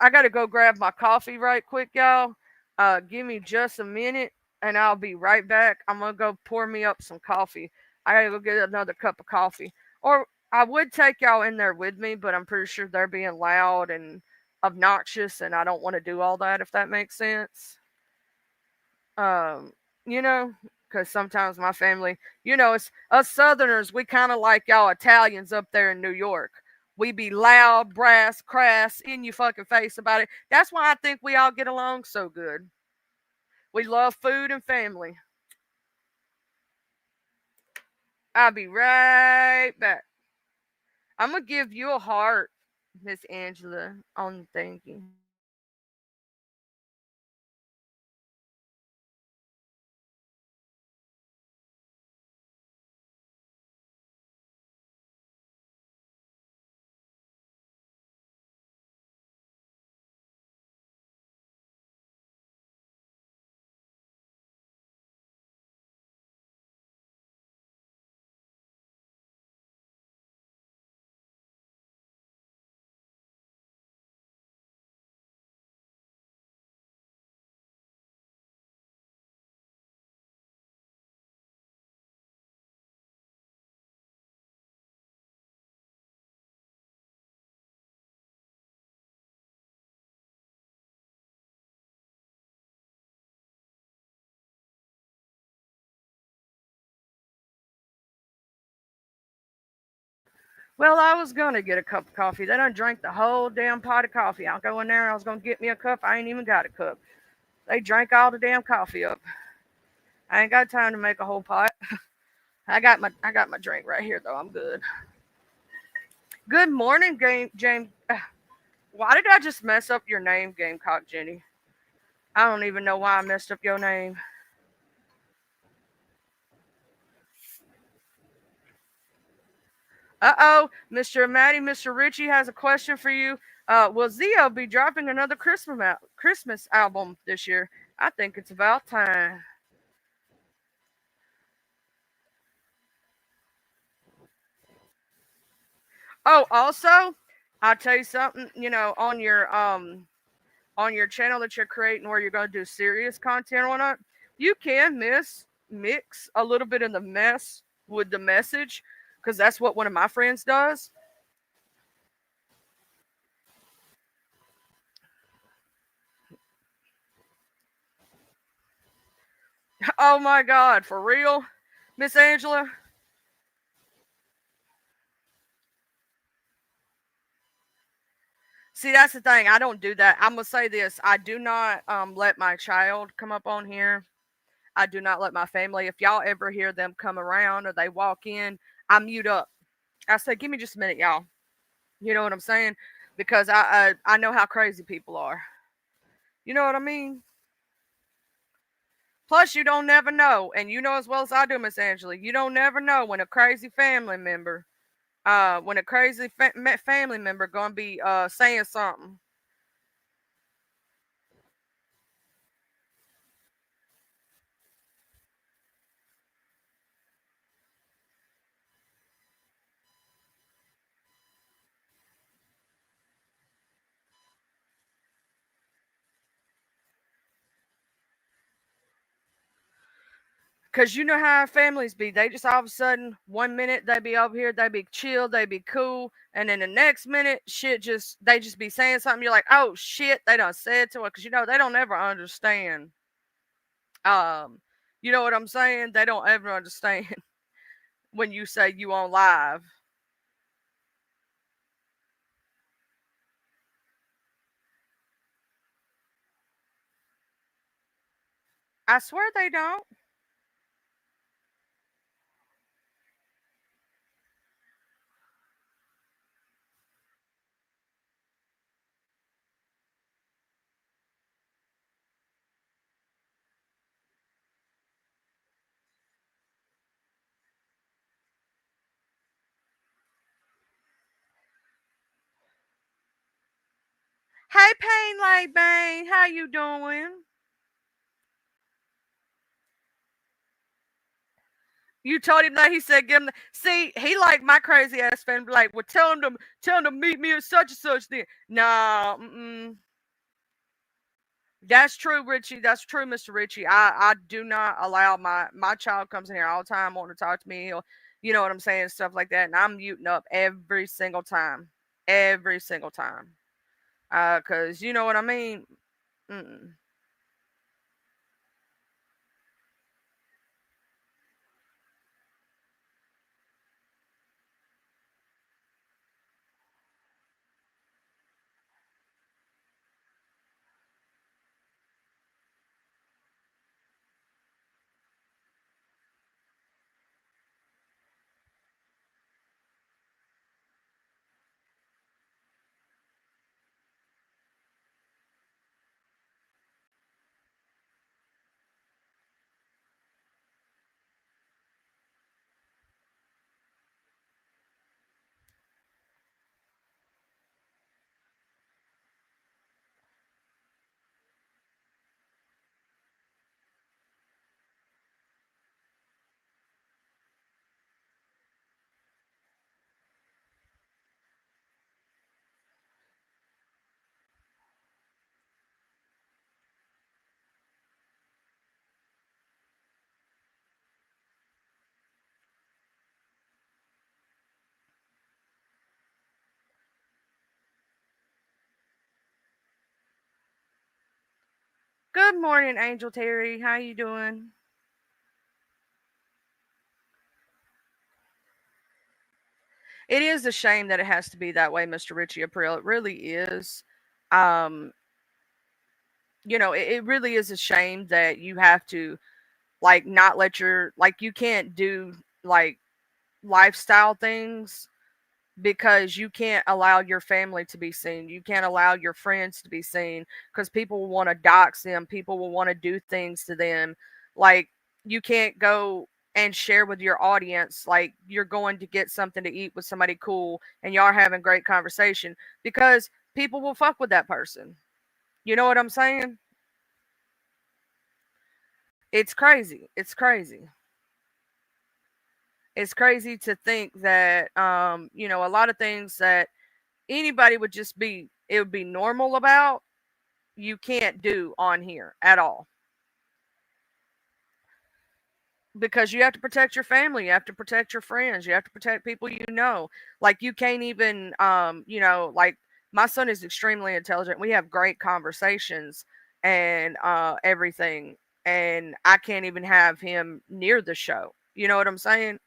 I got to go grab my coffee right quick, y'all. Give me just a minute and I'll be right back. I'm going to go pour me up some coffee. I got to go get another cup of coffee. Or I would take y'all in there with me, but I'm pretty sure they're being loud and obnoxious, and I don't want to do all that, if that makes sense. Um, you know, because sometimes my family, it's us Southerners, we kind of like y'all Italians up there in New York. We be loud, brass, crass, in your fucking face about it. That's why I think we all get along so good. We love food and family. I'll be right back. I'm gonna give you a heart, Miss Angela, on thinking. Well, I was gonna get a cup of coffee. Then I drank the whole damn pot of coffee. I'll go in there. I was gonna get me a cup. I ain't even got a cup. They drank all the damn coffee up. I ain't got time to make a whole pot. I got my drink right here though. I'm good. Good morning, James. Why did I just mess up your name, Gamecock Jenny? I don't even know why I messed up your name. Uh-oh, Mr. Maddie, Mr. Richie has a question for you. Will Zio be dropping another Christmas album this year? I think it's about time. Oh, also, I'll tell you something. On your channel that you're creating where you're going to do serious content on it, you can mix a little bit of the mess with the message, because that's what one of my friends does. Oh my God, for real, Miss Angela. See, that's the thing. I don't do that. I'm gonna say this. I do not let my child come up on here. I do not let my family. If y'all ever hear them come around or they walk in, I mute up. I say, give me just a minute, y'all. You know what I'm saying? Because I know how crazy people are. You know what I mean? Plus, you don't never know, and you know as well as I do, Miss Angela. You don't never know when a crazy family member, family member gonna be saying something. Cause you know how families be. They just all of a sudden, one minute they be over here, they be chill, they be cool, and then the next minute, shit just they just be saying something. You're like, oh shit, they done said to it. Cause they don't ever understand. Um, you know what I'm saying? They don't ever understand when you say you on live. I swear they don't. Hey, Pain Lake Bane, how you doing? You told him that. He said, "Give him." See, he like my crazy ass fan. Like, well, tell him to meet me at such and such. Then, no, that's true, Richie. That's true, Mister Richie. I do not allow my child comes in here all the time wanting to talk to me. Or, you know what I'm saying, stuff like that, and I'm muting up every single time. Cause you know what I mean. Mm-mm. Good morning, Angel Terry. How you doing? It is a shame that it has to be that way, Mr. Richie April. It really is. Um, it really is a shame that you have to like not let your like you can't do like lifestyle things because you can't allow your family to be seen. You can't allow your friends to be seen because people will want to dox them. People will want to do things to them. Like you can't go and share with your audience like you're going to get something to eat with somebody cool and y'all are having great conversation because people will fuck with that person. You know what I'm saying? It's crazy. It's crazy. It's crazy to think that a lot of things that anybody would just be it would be normal about you can't do on here at all because you have to protect your family, you have to protect your friends, you have to protect people you know. Like you can't even like my son is extremely intelligent. We have great conversations and everything, and I can't even have him near the show. You know what I'm saying?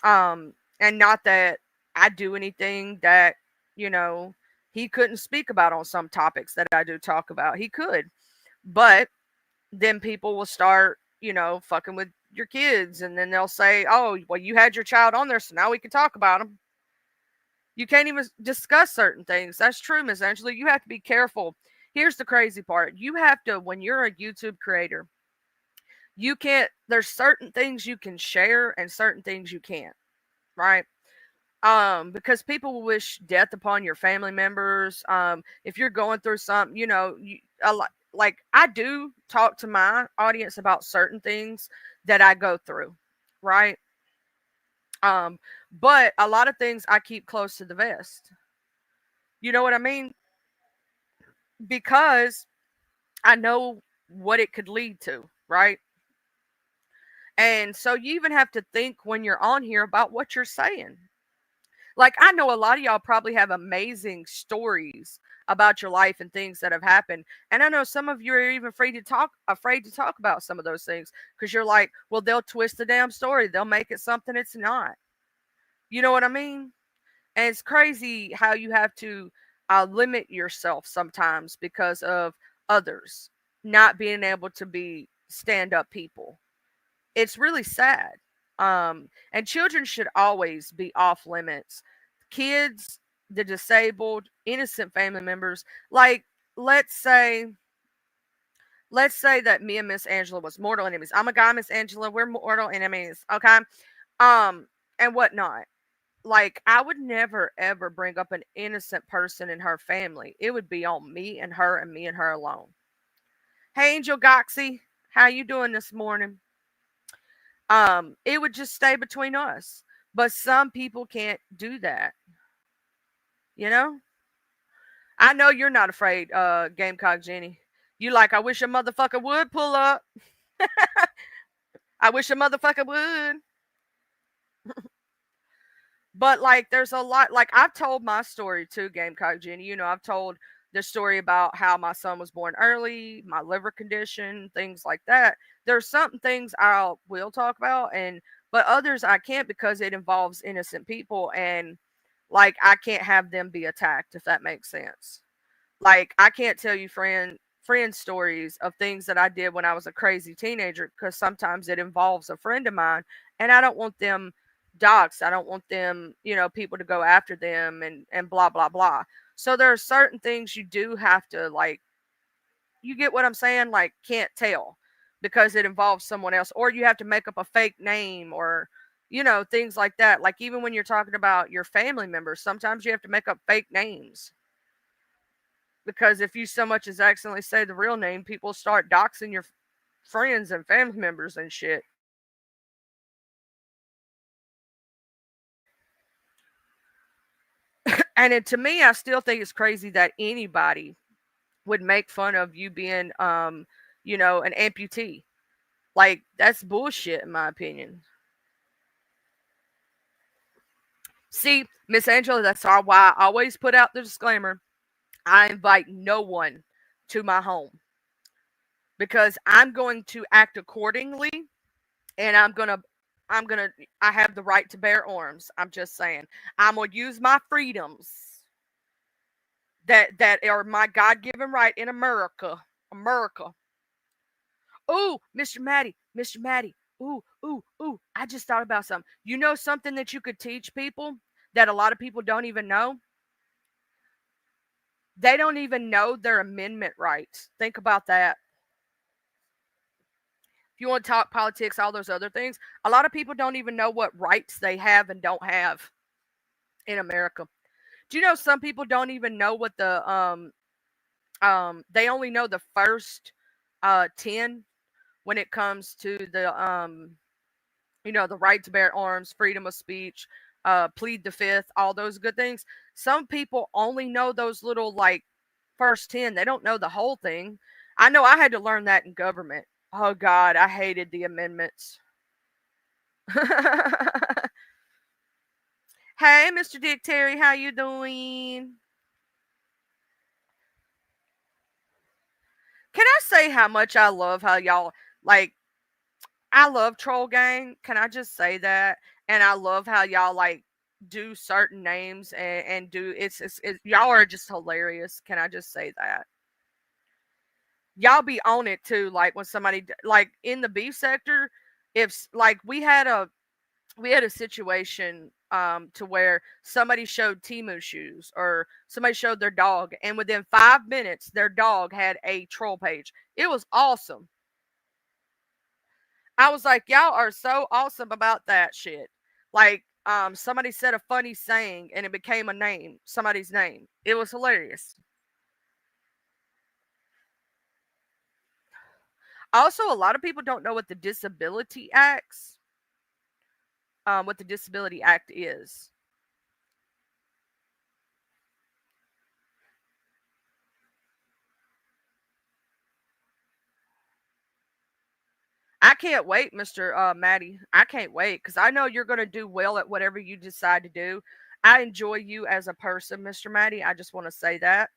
And not that I do anything that, you know, he couldn't speak about on some topics that I do talk about. He could, but then people will start, fucking with your kids, and then they'll say, "Oh, well, you had your child on there, so now we can talk about them." You can't even discuss certain things. That's true, Miss Angela. You have to be careful. Here's the crazy part: you have to, when you're a YouTube creator, you can't. There's certain things you can share and certain things you can't. Right? Because people will wish death upon your family members. If you're going through something, like I do talk to my audience about certain things that I go through, right? Um, but a lot of things I keep close to the vest. You know what I mean? Because I know what it could lead to, right? And so you even have to think when you're on here about what you're saying. Like I know a lot of y'all probably have amazing stories about your life and things that have happened. And I know some of you are even afraid to talk about some of those things because you're like, well, they'll twist the damn story. They'll make it something it's not. You know what I mean? And it's crazy how you have to limit yourself sometimes because of others not being able to be stand up people. It's really sad. And children should always be off limits. Kids, the disabled, innocent family members, like let's say let's say that me and Miss Angela was mortal enemies. I'm a guy, Miss Angela, we're mortal enemies, okay? Um, and whatnot. Like I would never ever bring up an innocent person in her family. It would be on me and me and her alone. Hey Angel Goxie, how you doing this morning? It would just stay between us. But some people can't do that, you know? I know you're not afraid, Gamecock Jenny. You like, I wish a motherfucker would pull up. I wish a motherfucker would. But like there's a lot like I've told my story too, Gamecock Jenny. I've told the story about how my son was born early, my liver condition, things like that. There's some things I will talk about and but others I can't because it involves innocent people and like I can't have them be attacked if that makes sense. Like I can't tell you friend stories of things that I did when I was a crazy teenager because sometimes it involves a friend of mine and I don't want them doxxed. I don't want them, people to go after them and blah blah blah. So there are certain things you do have to like you get what I'm saying? Like can't tell because it involves someone else or you have to make up a fake name or things like that. Like even when you're talking about your family members, sometimes you have to make up fake names because if you so much as accidentally say the real name, people start doxing your friends and family members and shit. And to me, I still think it's crazy that anybody would make fun of you being, an amputee. Like that's bullshit, in my opinion. See, Miss Angela, that's why I always put out the disclaimer. I invite no one to my home. because I'm going to act accordingly, and I have the right to bear arms. I'm just saying. I'm gonna use my freedoms that are my God-given right in America. America. Ooh, Mr. Maddie. Ooh. I just thought about something. You know something that you could teach people that a lot of people don't even know? They don't even know their amendment rights. Think about that. If you want to talk politics, all those other things, a lot of people don't even know what rights they have and don't have in America. Do you know some people don't even know what they only know the first 10 when it comes to the right to bear arms, freedom of speech, plead the fifth, all those good things. Some people only know those little like first 10. They don't know the whole thing. I know I had to learn that in government. Oh God, I hated the amendments. Hey, Mr. Dick Terry, how you doing? Can I say how much I love how y'all like I love Troll Gang. Can I just say that? And I love how y'all like do certain names and do y'all are just hilarious. Can I just say that? Y'all be on it too. Like when somebody like in the beef sector, if like we had a situation to where somebody showed Timu shoes or somebody showed their dog, and within 5 minutes their dog had a troll page. It was awesome. I was like, y'all are so awesome about that shit. Like, somebody said a funny saying and it became a name, somebody's name. It was hilarious. Also, a lot of people don't know what the Disability Act is. I can't wait, Mr. Maddie. I can't wait because I know you're going to do well at whatever you decide to do. I enjoy you as a person, Mr. Maddie. I just want to say that.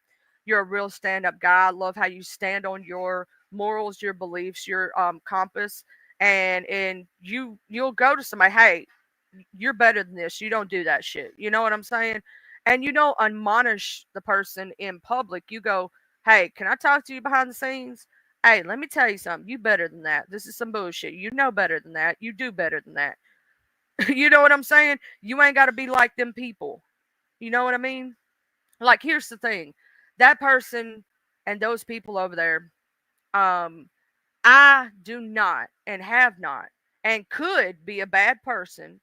You're a real stand up guy. I love how you stand on your morals, your beliefs, your compass. And you'll go to somebody, hey, you're better than this. You don't do that shit. You know what I'm saying? And you don't admonish the person in public. You go, hey, can I talk to you behind the scenes? Hey, let me tell you something. You better than that. This is some bullshit. You know better than that. You do better than that. You know what I'm saying? You ain't got to be like them people. You know what I mean? Like, here's the thing, that person and those people over there, um, I do not and have not and could be a bad person.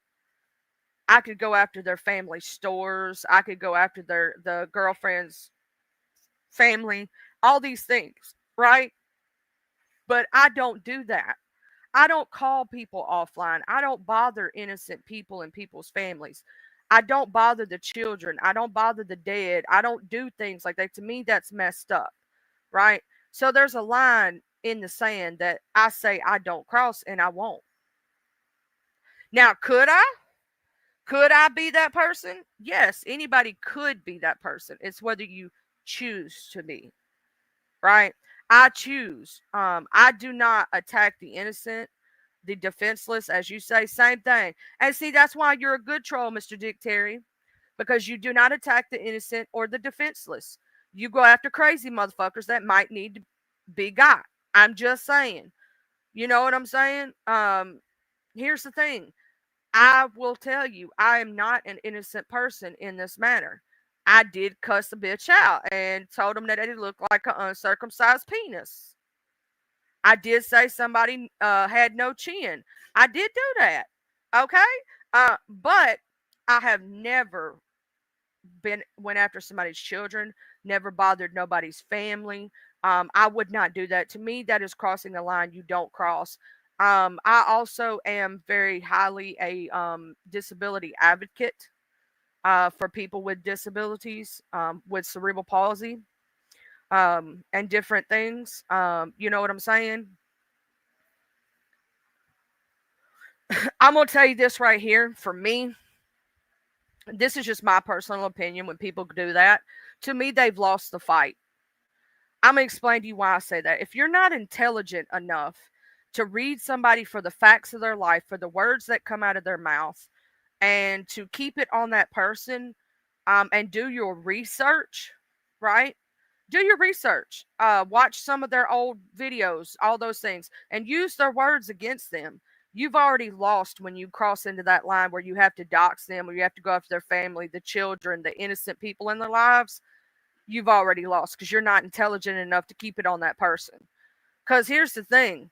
I could go after their family stores. I could go after the girlfriend's family, all these things, right? But I don't do that. I don't call people offline. I don't bother innocent people and people's families. I don't bother the children. I don't bother the dead. I don't do things like that. To me, that's messed up, right? So there's a line in the sand that I say I don't cross and I won't. Now, could I? Could I be that person? Yes, anybody could be that person. It's whether you choose to be, right? I choose. I do not attack the innocent, the defenseless, as you say, same thing. And see, that's why you're a good troll, Mr. Dick Terry, because you do not attack the innocent or the defenseless. You go after crazy motherfuckers that might need to be got. I'm just saying. You know what I'm saying? Here's the thing. I will tell you, I am not an innocent person in this matter. I did cuss a bitch out and told him that it looked like an uncircumcised penis. I did say somebody had no chin. I did do that. Okay? But I have never been went after somebody's children, never bothered nobody's family. I would not do that. To me, that is crossing the line you don't cross. I also am very highly a disability advocate for people with disabilities, with cerebral palsy, and different things. You know what I'm saying? I'm gonna tell you this right here. For me, this is just my personal opinion. When people do that, to me, they've lost the fight. I'm going to explain to you why I say that. If you're not intelligent enough to read somebody for the facts of their life, for the words that come out of their mouth, and to keep it on that person, and do your research, right? Do your research. Watch some of their old videos, all those things, and use their words against them. You've already lost when you cross into that line where you have to dox them, or you have to go after their family, the children, the innocent people in their lives. You've already lost because you're not intelligent enough to keep it on that person. Because here's the thing,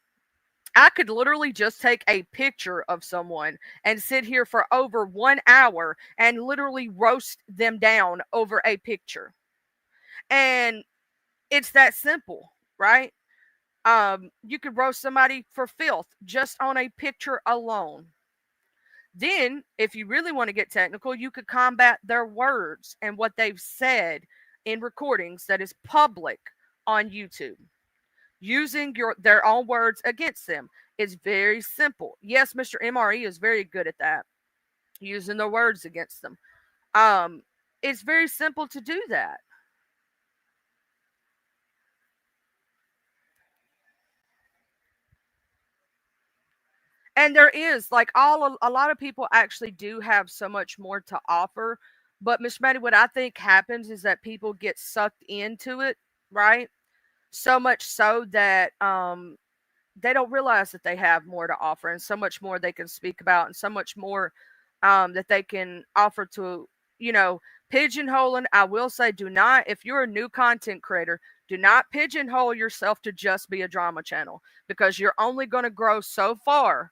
I could literally just take a picture of someone and sit here for over 1 hour and literally roast them down over a picture. And it's that simple, right? You could roast somebody for filth just on a picture alone. Then, if you really want to get technical, you could combat their words and what they've said in recordings that is public on YouTube, using their own words against them. It's very simple. Yes, Mr. MRE is very good at that, using their words against them. It's very simple to do that. And there is like a lot of people actually do have so much more to offer. But Miss Maddie, what I think happens is that people get sucked into it, right? So much so that they don't realize that they have more to offer, and so much more they can speak about, and so much more that they can offer to, you know, pigeonholing. I will say, do not, if you're a new content creator, do not pigeonhole yourself to just be a drama channel, because you're only going to grow so far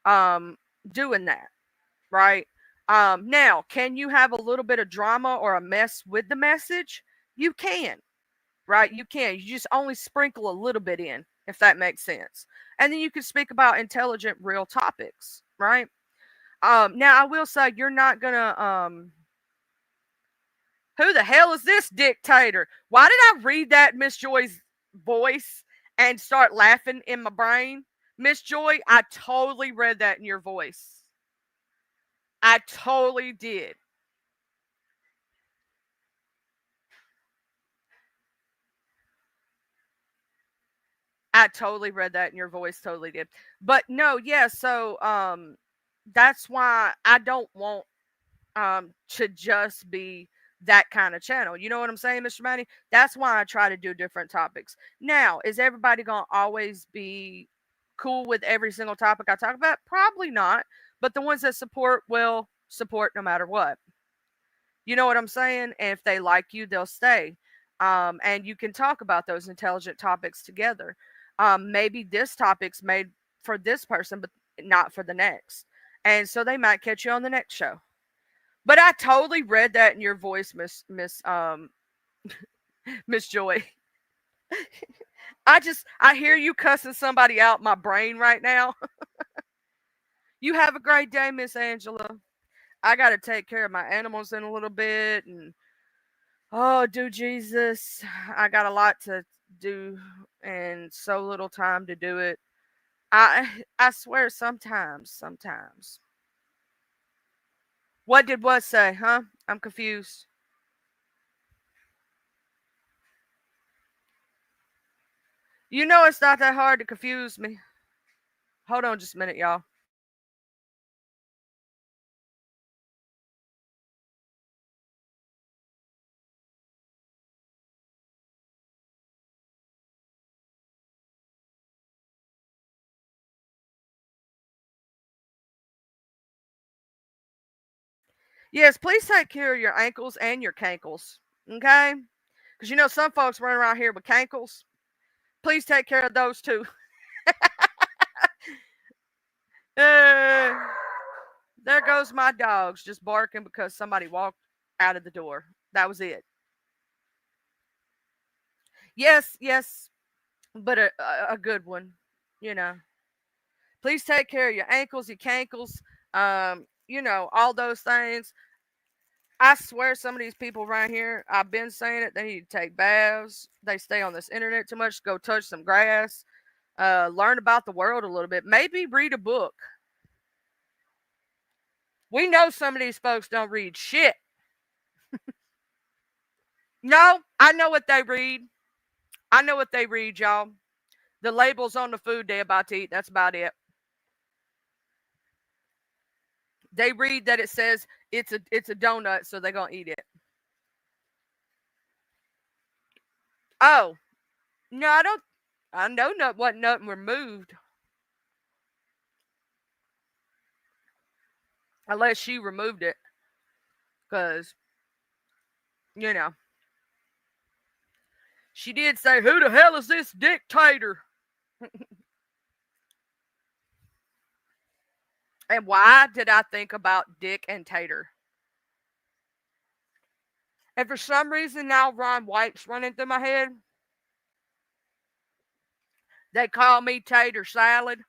um, doing that, right? Now, can you have a little bit of drama or a mess with the message? You can, right? You can. You just only sprinkle a little bit in, if that makes sense. And then you can speak about intelligent, real topics, right? Now I will say you're not gonna who the hell is this dictator? Why did I read that Miss Joy's voice and start laughing in my brain? Miss Joy, I totally read that in your voice. I totally did. I totally read that in your voice, totally did. But no, yeah, so that's why I don't want to just be that kind of channel. You know what I'm saying, Mr. Manny? That's why I try to do different topics. Now, is everybody gonna always be cool with every single topic I talk about? Probably not. But the ones that support will support no matter what. You know what I'm saying? And if they like you, they'll stay. And you can talk about those intelligent topics together. Maybe this topic's made for this person, but not for the next. And so they might catch you on the next show. But I totally read that in your voice, Miss Joy. I hear you cussing somebody out in my brain right now. You have a great day, Miss Angela. I gotta take care of my animals in a little bit, and oh, do Jesus, I got a lot to do and so little time to do it. I swear sometimes. What did what say, huh? I'm confused. You know it's not that hard to confuse me. Hold on just a minute, y'all. Yes, please take care of your ankles and your cankles. Okay? Because you know some folks run around here with cankles. Please take care of those too. Uh, there goes my dogs just barking because somebody walked out of the door. That was it. Yes, yes, but a good one. You know. Please take care of your ankles, your cankles, all those things. I swear some of these people around here, I've been saying it, they need to take baths. They stay on this internet too much. Go touch some grass. Learn about the world a little bit. Maybe read a book. We know some of these folks don't read shit. No, I know what they read. I know what they read, y'all. The labels on the food they about to eat. That's about it. They read that it says it's a donut, so they're gonna eat it. Oh no, I don't. I know not what nothing removed unless she removed it, because you know she did say, "Who the hell is this dictator?" And why did I think about Dick and Tater? And for some reason now Ron White's running through my head. They call me Tater Salad.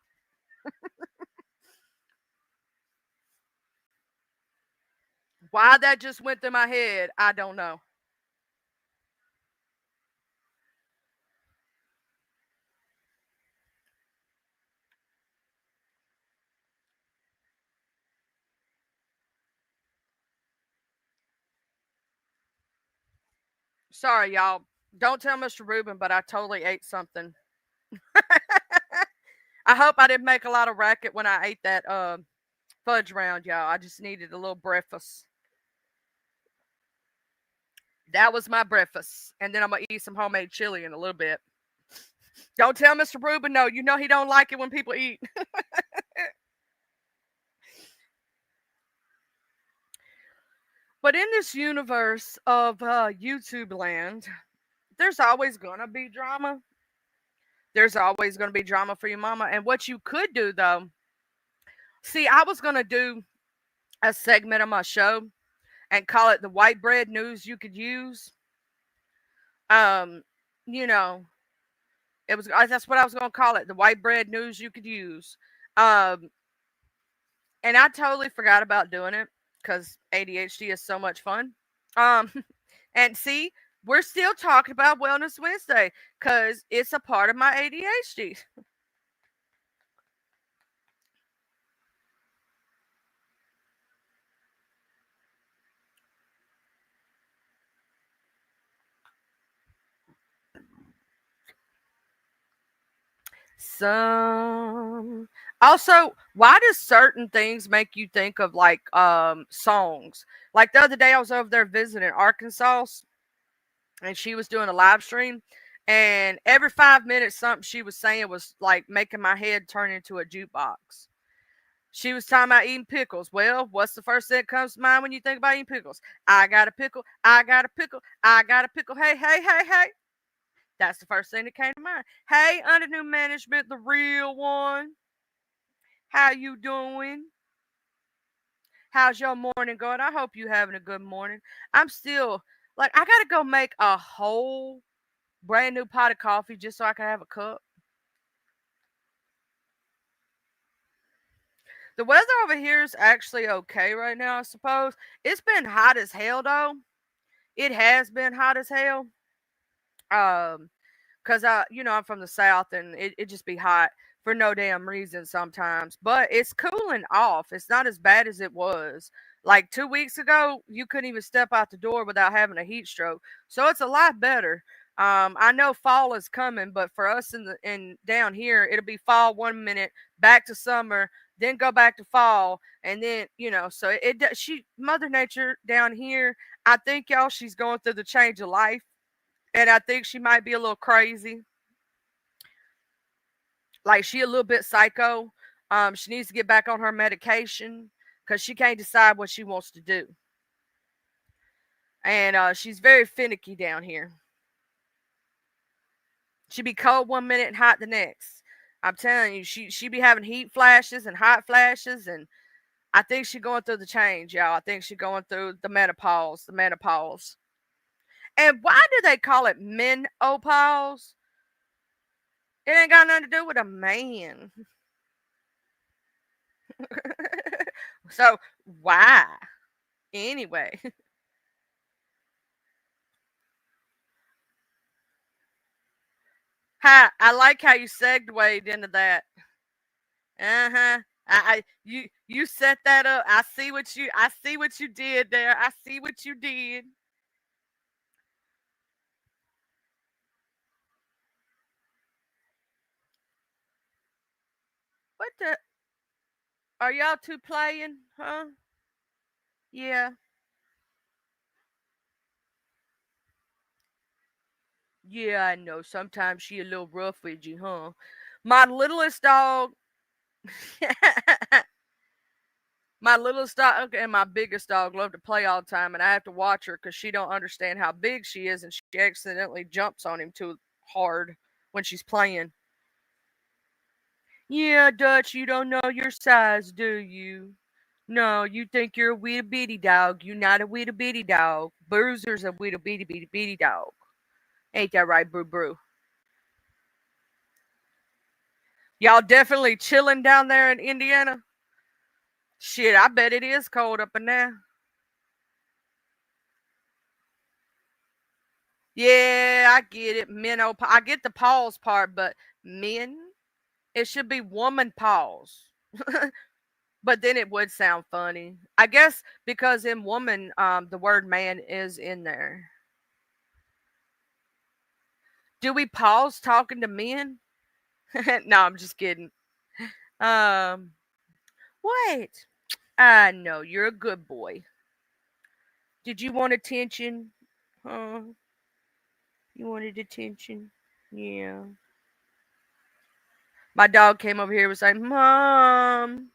Why that just went through my head, I don't know. Sorry, y'all. Don't tell Mr. Rubin, but I totally ate something. I hope I didn't make a lot of racket when I ate that fudge round, y'all. I just needed a little breakfast. That was my breakfast. And then I'm going to eat some homemade chili in a little bit. Don't tell Mr. Rubin, no. You know he don't like it when people eat. But in this universe of YouTube land, there's always going to be drama. There's always going to be drama for your mama. And what you could do, though, see, I was going to do a segment of my show and call it the white bread news you could use. Um, you know, that's what I was going to call it, the white bread news you could use. Um, and I totally forgot about doing it because ADHD is so much fun. Um, and see, we're still talking about Wellness Wednesday because it's a part of my ADHD. Some also, why does certain things make you think of like songs? Like the other day I was over there visiting Arkansas and she was doing a live stream and every 5 minutes something she was saying was like making my head turn into a jukebox. She was talking about eating pickles. Well, what's the first thing that comes to mind when you think about eating pickles? I got a pickle, I got a pickle, I got a pickle. Hey, hey, hey, hey. That's the first thing that came to mind. Hey, under new management, the real one. How you doing? How's your morning going? I hope you having a good morning. I'm still like I gotta go make a whole brand new pot of coffee just so I can have a cup. The weather over here is actually okay right now, I suppose. It's been hot as hell though. It has been hot as hell. Um, cause I'm from the south and it just be hot for no damn reason sometimes. But it's cooling off. It's not as bad as it was. Like 2 weeks ago, you couldn't even step out the door without having a heat stroke. So it's a lot better. I know fall is coming, but for us in down here, it'll be fall 1 minute, back to summer, then go back to fall, and then so she Mother Nature down here. I think y'all, she's going through the change of life and I think she might be a little crazy. Like she a little bit psycho. She needs to get back on her medication because she can't decide what she wants to do. And she's very finicky down here. She be cold 1 minute and hot the next. I'm telling you, she be having heat flashes and hot flashes, and I think she going through the change, y'all. I think she going through the menopause, And why do they call it menopause? It ain't got nothing to do with a man. So why? Anyway. I like how you segued into that. Uh-huh. You set that up. I see what you did there. I see what you did. What the? Are y'all two playing? Huh? Yeah. Yeah, I know. Sometimes she a little rough with you, huh? My littlest dog. My littlest dog and my biggest dog love to play all the time, and I have to watch her because she don't understand how big she is, and she accidentally jumps on him too hard when she's playing. Yeah, Dutch, you don't know your size, do you? No, you think you're a wee bitty dog. You're not a wee bitty dog. Bruiser's a wee bitty dog. Ain't that right, Brew Brew? Y'all definitely chilling down there in Indiana? Shit, I bet it is cold up in there. Yeah, I get it. I get the pause part, but men, it should be woman pause. But then it would sound funny. I guess because in woman, the word man is in there. Do we pause talking to men? No, I'm just kidding. Um, wait. I know you're a good boy. Did you want attention? Huh? You wanted attention? Yeah. My dog came over here and was like, Mom.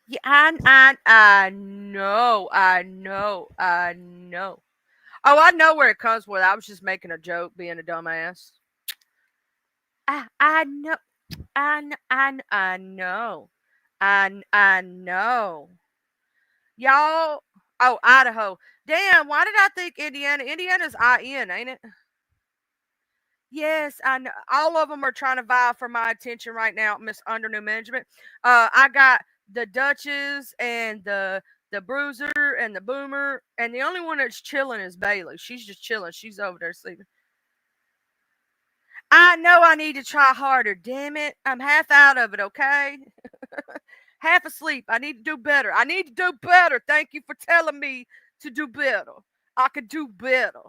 Yeah, I know, I know. Oh, I know where it comes from. I was just making a joke, being a dumbass. I know, I know, I know. Y'all, oh, Idaho. Damn, why did I think Indiana? Indiana's IN, ain't it? Yes, I know. All of them are trying to vie for my attention right now, Miss Under New Management. I got the Duchess and the Bruiser and the Boomer, and the only one that's chilling is Bailey. She's just chilling. She's over there sleeping. I know I need to try harder. Damn it, I'm half out of it. Okay, half asleep. I need to do better. I need to do better. Thank you for telling me to do better. I could do better.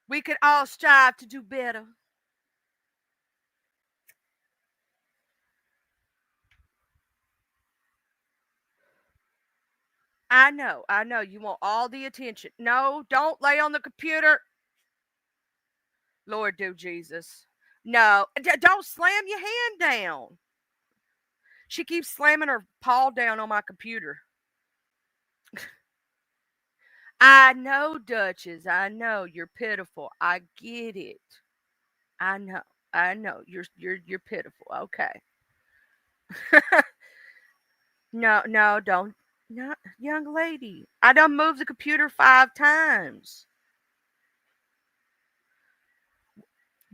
We could all strive to do better. I know, I know. You want all the attention. No, don't lay on the computer. Lord, do Jesus. No, don't slam your hand down. She keeps slamming her paw down on my computer. I know, Duchess. I know you're pitiful. I get it. I know. I know you're pitiful. Okay. No, no, don't. No, young lady. I done moved the computer 5 times.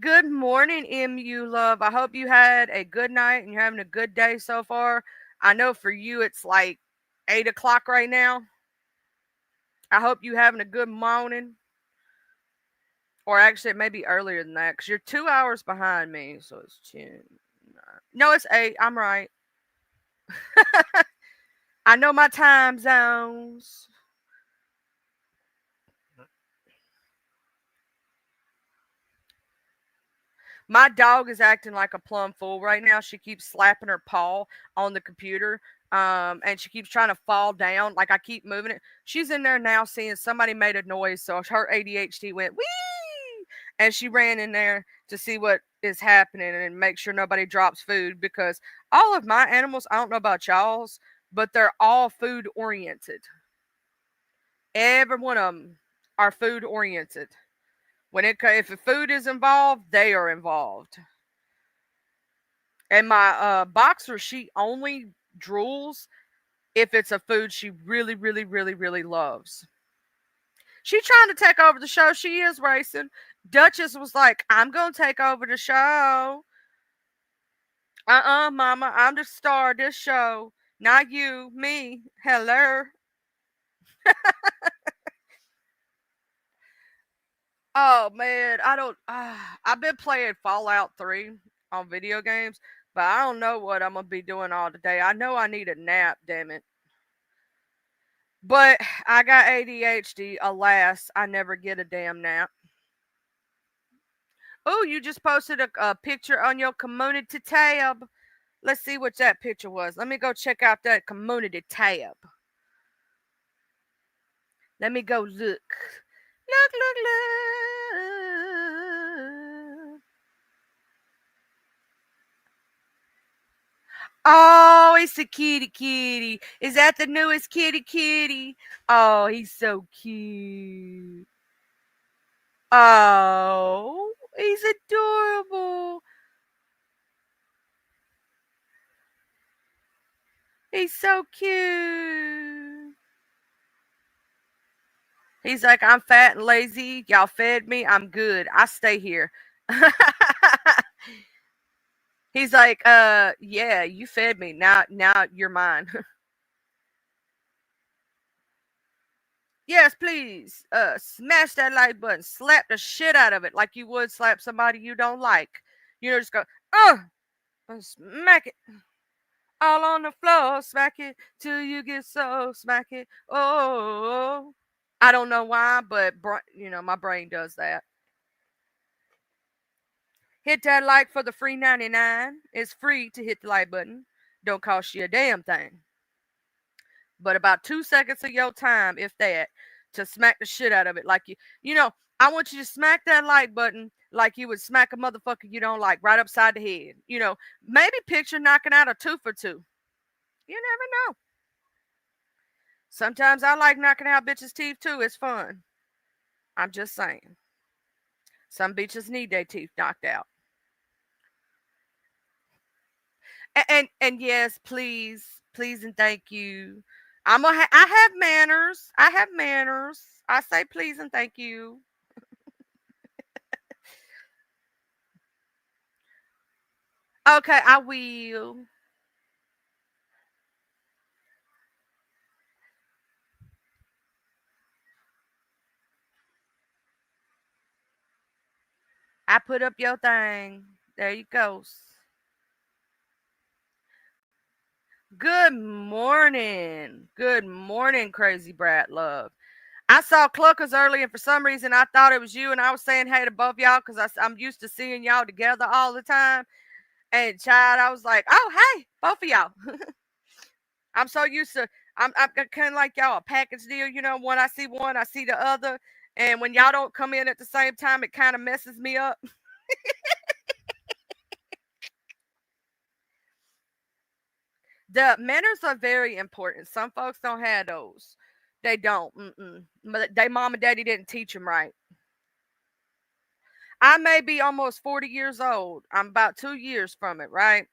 Good morning, MU love. I hope you had a good night and you're having a good day so far. I know for you it's like 8 o'clock right now. I hope you having a good morning. Or actually, it may be earlier than that because you're 2 hours behind me. So it's 10. No, it's 8. I'm right. I know my time zones. My dog is acting like a plum fool right now. She keeps slapping her paw on the computer. And she keeps trying to fall down. Like I keep moving it. She's in there now seeing somebody made a noise. So her ADHD went, wee! And she ran in there to see what is happening and make sure nobody drops food because all of my animals, I don't know about y'all's, but they're all food oriented. Every one of them are food oriented. If the food is involved, they are involved. And my boxer, she only drools if it's a food she really, really, really, really loves. She trying to take over the show. She is racing. Duchess was like, I'm gonna take over the show. Mama, I'm the star of this show. Not you, me. Hello. Oh man, I don't. I've been playing Fallout 3 on video games, but I don't know what I'm gonna be doing all today. I know I need a nap. Damn it. But I got ADHD. Alas, I never get a damn nap. Oh, you just posted a picture on your community tab. Let's see what that picture was. Let me go check out that community tab. Let me go look. Look, look, look. Oh, it's a kitty kitty. Is that the newest kitty kitty? Oh, he's so cute. Oh, he's adorable. He's so cute. He's like, I'm fat and lazy. Y'all fed me. I'm good. I stay here. He's like, yeah, you fed me. Now you're mine. Yes, please. Smash that like button. Slap the shit out of it like you would slap somebody you don't like. You know, just go, smack it all on the floor. Smack it till you get so smack it. Oh, I don't know why, but my brain does that. Hit that like for the free 99. It's free to hit the like button. Don't cost you a damn thing. But about 2 seconds of your time, if that, to smack the shit out of it. Like I want you to smack that like button like you would smack a motherfucker you don't like right upside the head. Maybe picture knocking out a tooth or two. You never know. Sometimes I like knocking out bitches' teeth too. It's fun. I'm just saying. Some bitches need their teeth knocked out. And yes, please and thank you. I have manners. I have manners. I say please and thank you. Okay, I will. I put up your thing. There you go. Good morning. Good morning, crazy brat love. I saw Cluckers early, and for some reason, I thought it was you, and I was saying hey to both y'all because I'm used to seeing y'all together all the time. And child, I was like, oh hey, both of y'all. I'm so used to. I'm kind of like y'all a package deal. When I see one, I see the other, and when y'all don't come in at the same time, it kind of messes me up. The manners are very important. Some folks don't have those. They don't. But they mom and daddy didn't teach them right. I may be almost 40 years old. I'm about 2 years from it, right?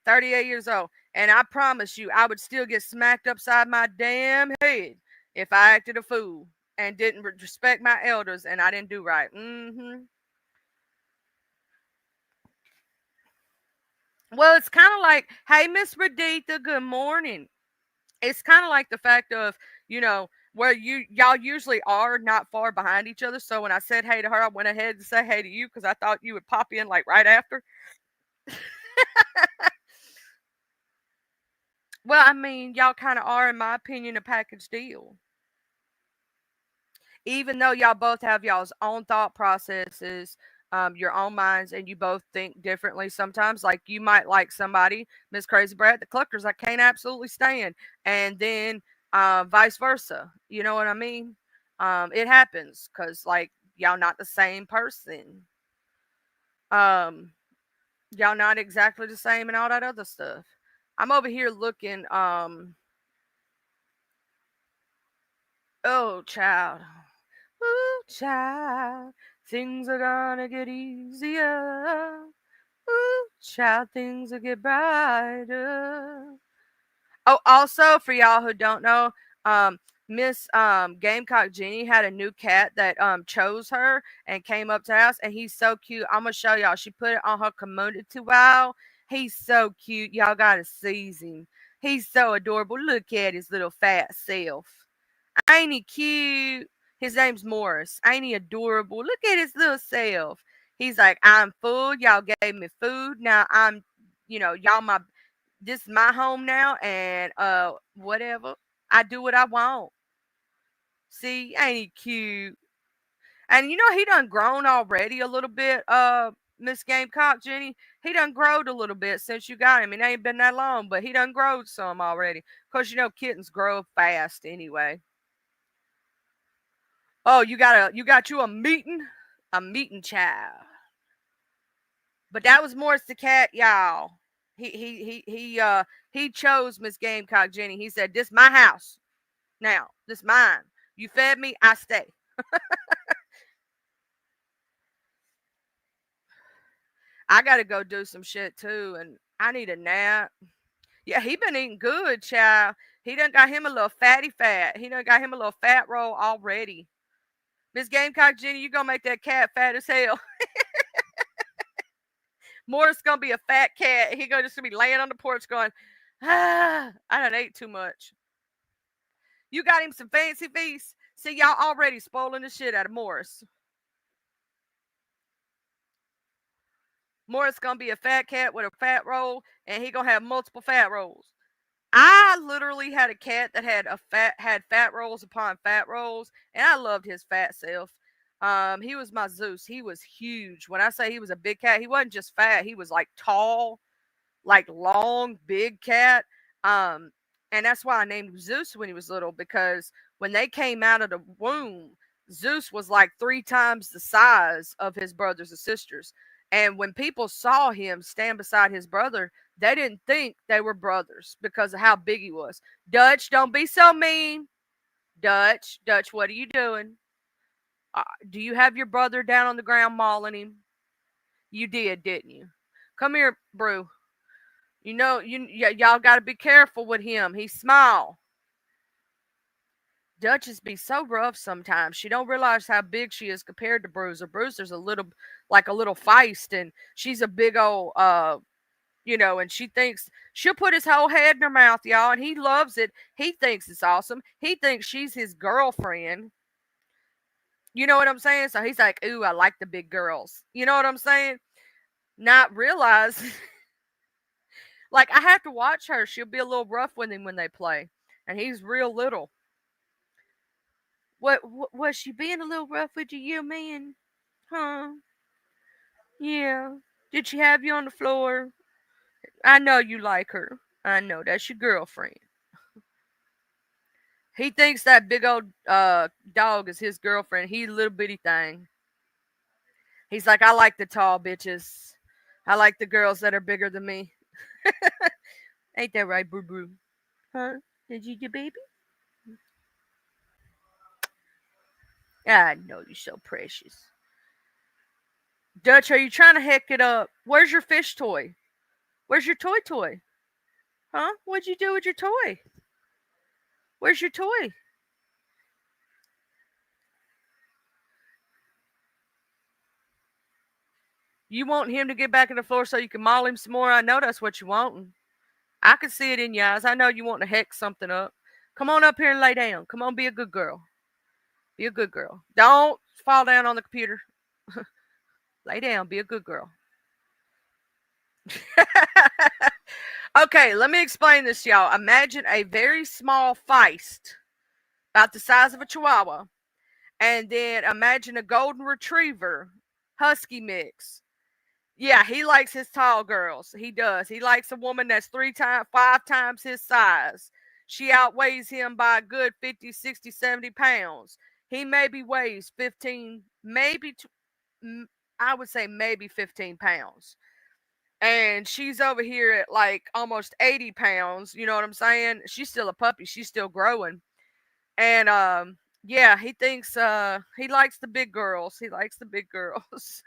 38 years old. And I promise you, I would still get smacked upside my damn head if I acted a fool and didn't respect my elders and I didn't do right. Well, it's kind of like, hey, Miss Raditha, good morning. It's kind of like the fact of, where y'all usually are not far behind each other. So when I said hey to her, I went ahead and say hey to you because I thought you would pop in like right after. Well, I mean, y'all kind of are, in my opinion, a package deal. Even though y'all both have y'all's own thought processes, your own minds, and you both think differently sometimes. Like you might like somebody, Miss Crazy Brad, the Cluckers I can't absolutely stand, and then vice versa. You know what I mean? It happens because like y'all not the same person. Um, y'all not exactly the same and all that other stuff. I'm over here looking. Oh, child. Ooh, child, things are gonna get easier. Ooh, child, things will get brighter. Oh, also for y'all who don't know, Miss Gamecock Jenny had a new cat that chose her and came up to the house, and he's so cute. I'm gonna show y'all. She put it on her community wall. He's so cute. Y'all gotta see him. He's so adorable. Look at his little fat self. Ain't he cute? His name's Morris. Ain't he adorable? Look at his little self. He's like, I'm full. Y'all gave me food. Now y'all this is my home now, and whatever. I do what I want. See, ain't he cute? And he done grown already a little bit, Miss Gamecock Jenny. He done growed a little bit since you got him. It ain't been that long, but he done growed some already. Cause kittens grow fast anyway. Oh, you got you a meeting child. But that was Morris the cat, y'all. He chose Miss Gamecock Jenny. He said, "This my house now. This mine. You fed me, I stay." I gotta go do some shit too, and I need a nap. Yeah, he been eating good, child. He done got him a little fatty fat. He done got him a little fat roll already. Miss Gamecock Jenny, you gonna make that cat fat as hell. Morris gonna be a fat cat. He gonna just be laying on the porch going, I done ate too much. You got him some fancy feast. See, y'all already spoiling the shit out of Morris. Morris gonna be a fat cat with a fat roll, and he gonna have multiple fat rolls. I literally had a cat that had fat rolls upon fat rolls, and I loved his fat self. He was my Zeus. He was huge. When I say he was a big cat, he wasn't just fat. He was like tall, like long, big cat. Um, and that's why I named him Zeus when he was little, because when they came out of the womb, Zeus was like 3 times the size of his brothers and sisters. And when people saw him stand beside his brother, they didn't think they were brothers because of how big he was. Dutch, don't be so mean. Dutch, what are you doing? Do you have your brother down on the ground mauling him? You did, didn't you? Come here, Brew. Y'all got to be careful with him. He's small. Duchess be so rough sometimes. She don't realize how big she is compared to Bruiser. Bruiser's a little feist, and she's a big old and she thinks she'll put his whole head in her mouth, y'all, and he loves it. He thinks it's awesome. He thinks she's his girlfriend. You know what I'm saying? So he's like, "Ooh, I like the big girls." You know what I'm saying? Not realize like I have to watch her. She'll be a little rough with him when they play, and he's real little. What was she being a little rough with you, man? Huh? Yeah. Did she have you on the floor? I know you like her. I know that's your girlfriend. He thinks that big old dog is his girlfriend. He's a little bitty thing. He's like, I like the tall bitches. I like the girls that are bigger than me. Ain't that right, Boo Boo? Huh? Did you, baby? I know you're so precious. Dutch, are you trying to heck it up? Where's your fish toy? Where's your toy? Huh? What'd you do with your toy? Where's your toy? You want him to get back on the floor so you can maul him some more? I know that's what you want. I can see it in your eyes. I know you want to heck something up. Come on up here and lay down. Come on, be a good girl. Be a good girl. Don't fall down on the computer. Lay down. Be a good girl. Okay, let me explain this, y'all. Imagine a very small feist, about the size of a chihuahua, and then imagine a golden retriever husky mix. Yeah, he likes his tall girls. He does. He likes a woman that's 5 times his size. She outweighs him by a good 50, 60, 70 pounds. He maybe weighs 15, I would say maybe 15 pounds. And she's over here at like almost 80 pounds. You know what I'm saying? She's still a puppy. She's still growing. And yeah, he thinks he likes the big girls. He likes the big girls.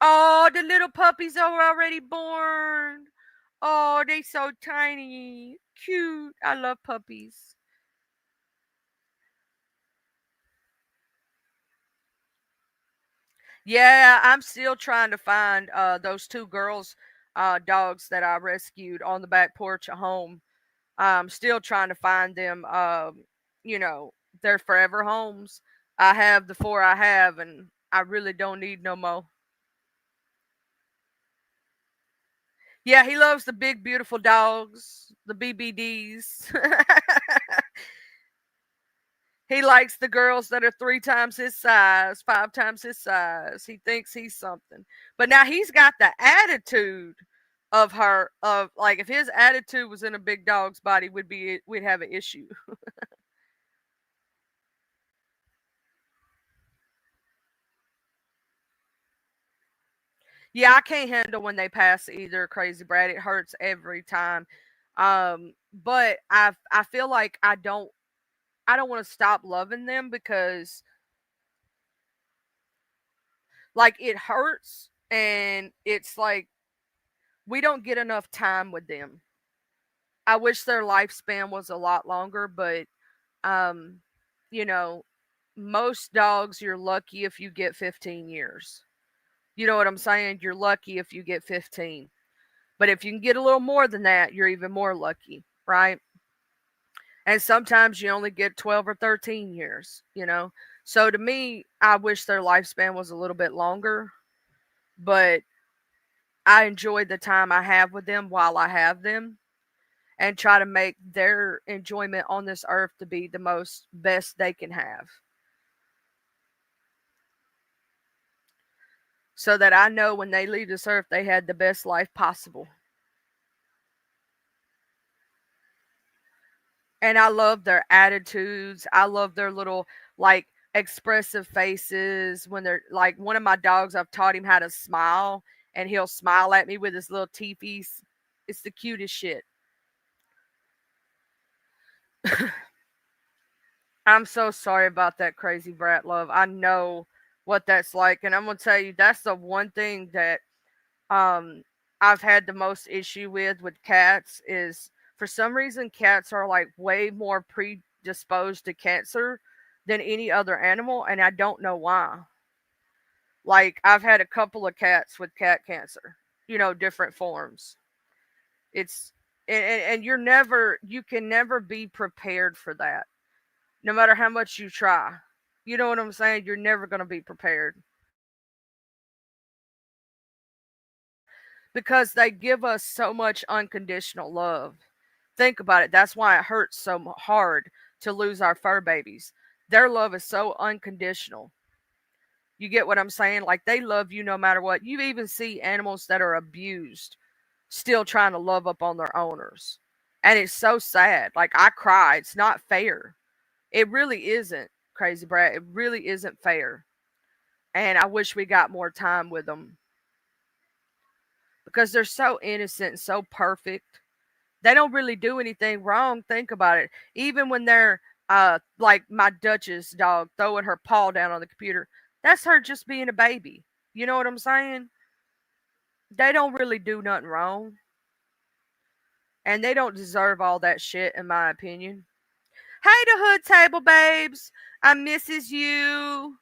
Oh, the little puppies are already born. Oh, they so tiny. Cute. I love puppies. Yeah, I'm still trying to find those 2 girls dogs that I rescued on the back porch at home. I'm still trying to find them you know, their forever homes. I have the 4 I have, and I really don't need no more. Yeah, he loves the big beautiful dogs, the BBDs. He likes the girls that are 3 times his size, 5 times his size. He thinks he's something. But now he's got the attitude of her, of like, if his attitude was in a big dog's body, we'd have an issue. Yeah, I can't handle when they pass either, Crazy Brad. It hurts every time. But I feel like I don't want to stop loving them because like it hurts and it's like we don't get enough time with them. I wish their lifespan was a lot longer, but um you know, most dogs you're lucky if you get 15 years. You know what I'm saying? You're lucky if you get 15. But if you can get a little more than that, you're even more lucky, right? And sometimes you only get 12 or 13 years, you know? So to me, I wish their lifespan was a little bit longer, but I enjoy the time I have with them while I have them and try to make their enjoyment on this earth to be the most best they can have. So that I know when they leave this earth, they had the best life possible. And I love their attitudes. I love their little like expressive faces when they're like one of my dogs. I've taught him how to smile, and he'll smile at me with his little teepees. It's the cutest shit. I'm so sorry about that, Crazy Brat Love. I know what that's like, and I'm gonna tell you that's the one thing that um I've had the most issue with cats is for some reason cats are like way more predisposed to cancer than any other animal, and I don't know why. Like I've had a couple of cats with cat cancer, different forms. It's and you can never be prepared for that, no matter how much you try. You know what I'm saying? You're never going to be prepared because they give us so much unconditional love. Think about it. That's why it hurts so hard to lose our fur babies. Their love is so unconditional. You get what I'm saying? Like they love you no matter what. You even see animals that are abused still trying to love up on their owners. And it's so sad. Like I cry. It's not fair. It really isn't, Crazy Brad. It really isn't fair. And I wish we got more time with them because they're so innocent and so perfect. They don't really do anything wrong. Think about it. Even when they're like my Duchess dog throwing her paw down on the computer, that's her just being a baby. You know what I'm saying? They don't really do nothing wrong. And they don't deserve all that shit, in my opinion. Hey, the hood table babes. I misses you.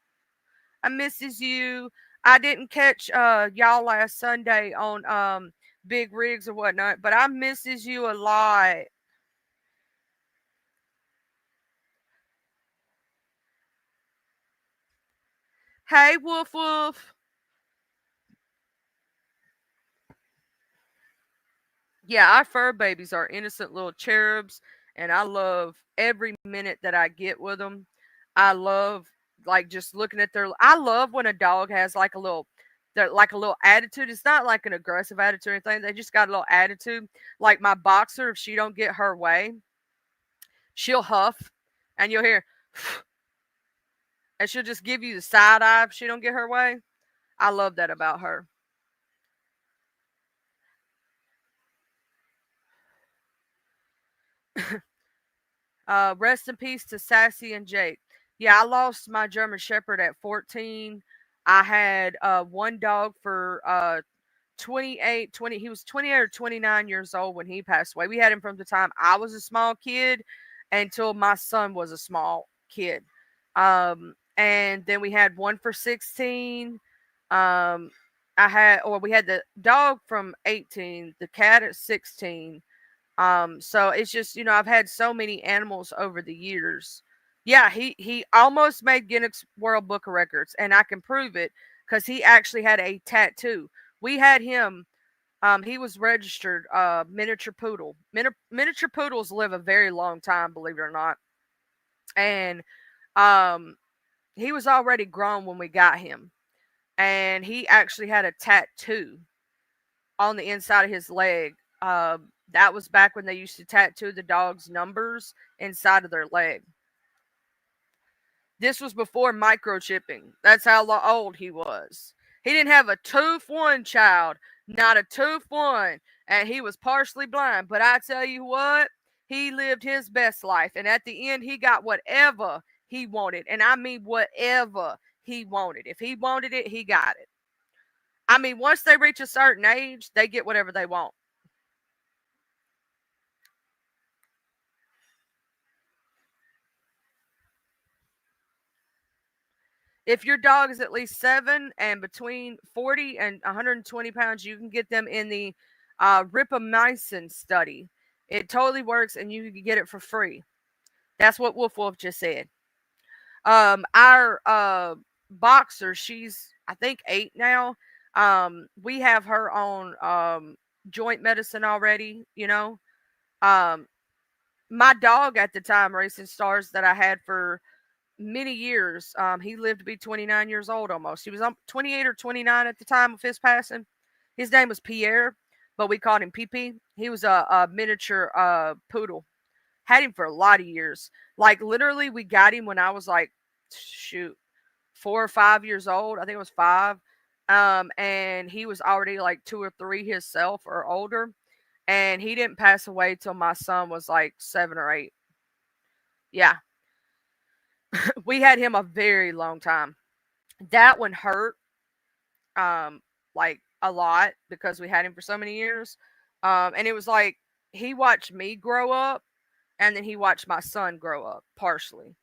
I misses you. I didn't catch y'all last Sunday on Big Rigs or whatnot, but I misses you a lot. Hey, Woof Woof. Yeah, our fur babies are innocent little cherubs, and I love every minute that I get with them. I love like just looking at their. I love when a dog has like a little, like a little attitude. It's not like an aggressive attitude or anything. They just got a little attitude. Like my boxer, if she don't get her way, she'll huff, and you'll hear, and she'll just give you the side eye if she don't get her way. I love that about her. Rest in peace to Sassy and Jake. Yeah, I lost my German Shepherd at 14. I had one dog for 28, 20. He was 28 or 29 years old when he passed away. We had him from the time I was a small kid until my son was a small kid. And then we had one for 16. Um, we had the dog from 18, the cat at 16. So it's just, I've had so many animals over the years. Yeah, he almost made Guinness World Book of Records, and I can prove it because he actually had a tattoo. We had him. He was registered miniature poodle. Miniature poodles live a very long time, believe it or not. And Um, he was already grown when we got him, and he actually had a tattoo on the inside of his leg. That was back when they used to tattoo the dog's numbers inside of their leg. This was before microchipping. That's how old he was. He didn't have a tooth one child, not a tooth one, and he was partially blind. But I tell you what, he lived his best life, and at the end, he got whatever he wanted, and I mean whatever he wanted. If he wanted it, he got it. I mean, once they reach a certain age, they get whatever they want. If your dog is at least 7 and between 40 and 120 pounds, you can get them in the ripamycin study. It totally works, and you can get it for free. That's what Wolf Wolf just said. Our boxer, she's I think 8 now. We have her on joint medicine already. Um, my dog at the time, Racing Stars, that I had for many years. He lived to be 29 years old almost. He was 28 or 29 at the time of his passing. His name was Pierre, but we called him PP. He was a miniature poodle. Had him for a lot of years. Like literally, we got him when I was like, shoot, 4 or 5 years old. I think it was 5. And he was already like 2 or 3 himself or older. And he didn't pass away till my son was like 7 or 8. Yeah, we had him a very long time. That one hurt, um, like a lot because we had him for so many years. And it was like he watched me grow up, and then he watched my son grow up partially.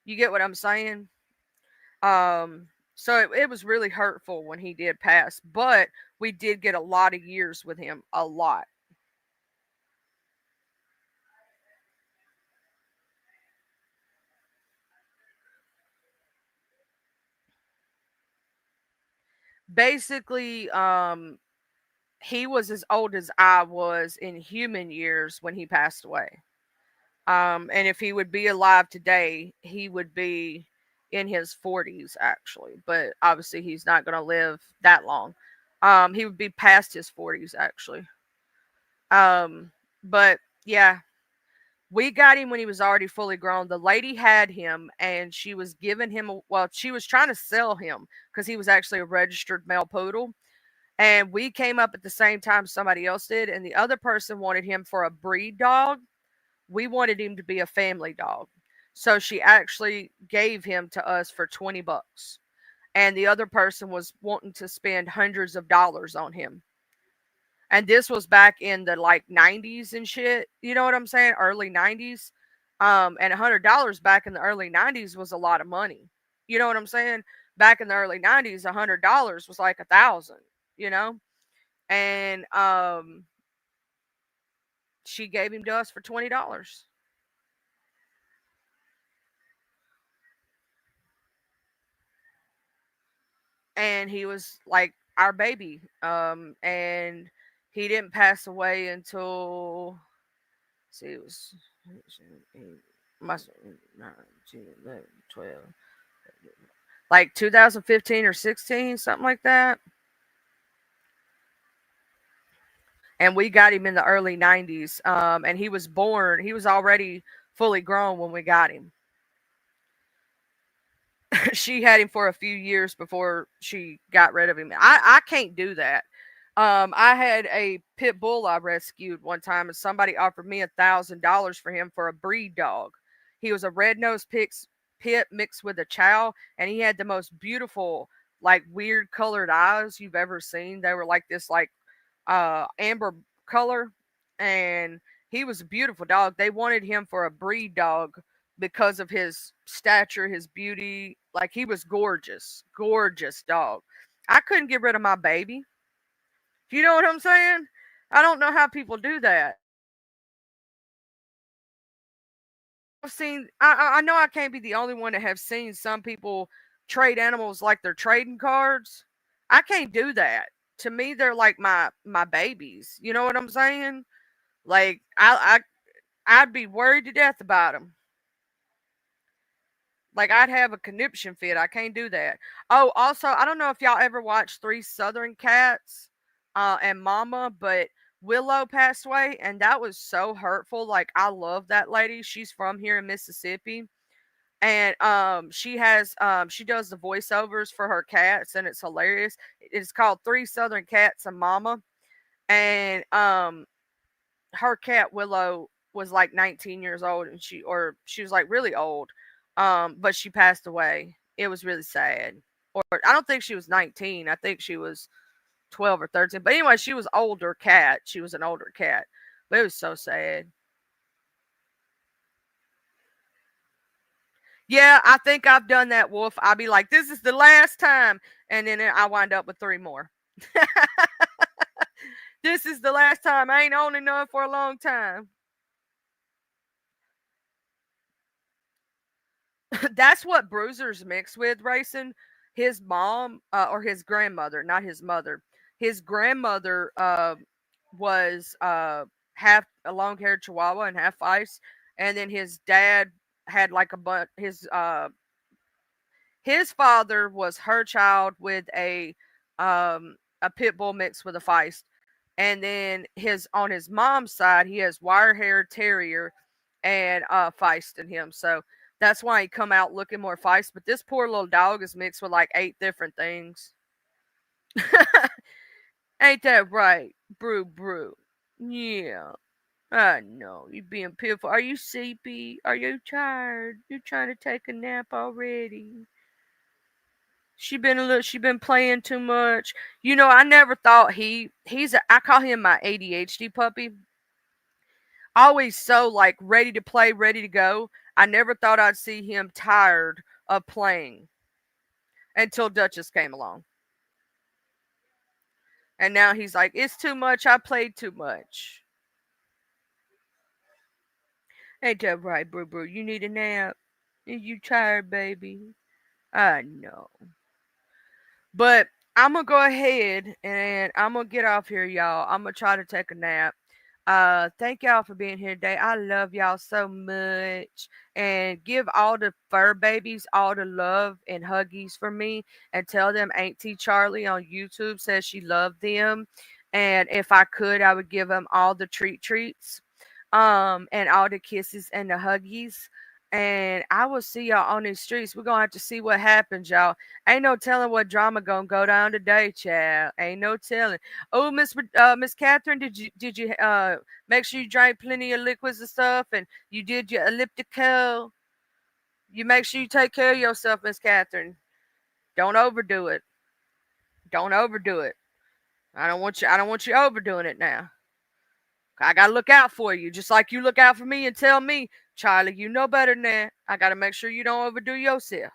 You get what I'm saying? Um, so it was really hurtful when he did pass, but we did get a lot of years with him, a lot. Basically, he was as old as I was in human years when he passed away. And if he would be alive today, he would be in his 40s, actually. But obviously, he's not going to live that long. He would be past his 40s, actually. Um, but yeah, we got him when he was already fully grown. The lady had him, and she was giving him, well, she was trying to sell him because he was actually a registered male poodle. And we came up at the same time somebody else did, and the other person wanted him for a breed dog. We wanted him to be a family dog. So she actually gave him to us for 20 bucks. And the other person was wanting to spend hundreds of dollars on him. And this was back in the like 90s and shit. You know what I'm saying? Early 90s. And $100 back in the early 90s was a lot of money. You know what I'm saying? Back in the early 90s, $100 was like 1,000, you know? And she gave him to us for $20. And he was like our baby. And he didn't pass away until, see, it was must 9, 10, 11, 12, like 2015 or 16, something like that. And we got him in the early 90s. And he was born, he was already fully grown when we got him. She had him for a few years before she got rid of him. I can't do that. I had a pit bull I rescued one time, and somebody offered me $1,000 for him for a breed dog. He was a red nosed pit mixed with a chow, and he had the most beautiful, like weird colored eyes you've ever seen. They were like this, like amber color, and he was a beautiful dog. They wanted him for a breed dog because of his stature, his beauty. Like he was gorgeous, gorgeous dog. I couldn't get rid of my baby. You know what I'm saying? I don't know how people do that. I've seen. I know I can't be the only one to have seen some people trade animals like they're trading cards. I can't do that. To me, they're like my babies. You know what I'm saying? Like I'd be worried to death about them. Like, I'd have a conniption fit. I can't do that. Oh, also, I don't know if y'all ever watched Three Southern Cats and Mama, but Willow passed away, and that was so hurtful. Like, I love that lady. She's from here in Mississippi. And she does the voiceovers for her cats, and it's hilarious. It's called Three Southern Cats and Mama. And her cat Willow was like 19 years old, and she was like really old. But she passed away. It was really sad. Or I don't think she was 19. I think she was 12 or 13. But anyway, she was older cat. She was an older cat. But it was so sad. Yeah, I think I've done that, Wolf. I'll be like, this is the last time. And then I wind up with 3 more. This is the last time. I ain't owning none for a long time. That's what Bruiser's mixed with, racing. His mom, or his grandmother, not his mother. His grandmother was half a long haired Chihuahua and half ice. And then his dad had like his father was her child with a pit bull mixed with a feist. And then on his mom's side, he has wire haired terrier and feist in him. So that's why he come out looking more feist. But this poor little dog is mixed with like 8 different things. Ain't that right? Brew, brew. Yeah. I know. You being pitiful. Are you sleepy? Are you tired? You trying to take a nap already? She been playing too much. You know, I never thought I call him my ADHD puppy. Always so like ready to play, ready to go. I never thought I'd see him tired of playing until Duchess came along. And now he's like, it's too much. I played too much. Ain't that right, Brew Brew? You need a nap. Are you tired, baby? I know. But I'm going to go ahead and I'm going to get off here, y'all. I'm going to try to take a nap. Thank y'all for being here today. I love y'all so much. And give all the fur babies all the love and huggies for me. And tell them Auntie Charlie on YouTube says she loved them. And if I could, I would give them all the treats. And all the kisses and the huggies. And I will see y'all on these streets. We're gonna have to see what happens, y'all. Ain't no telling what drama gonna go down today, child. Ain't no telling. Oh, Miss Catherine, did you make sure you drank plenty of liquids and stuff, and you did your elliptical? You make sure you take care of yourself, Miss Catherine. Don't overdo it. Don't overdo it. I don't want you overdoing it now. I gotta look out for you, just like you look out for me and tell me, Charlie, you know better than that. I gotta make sure you don't overdo yourself.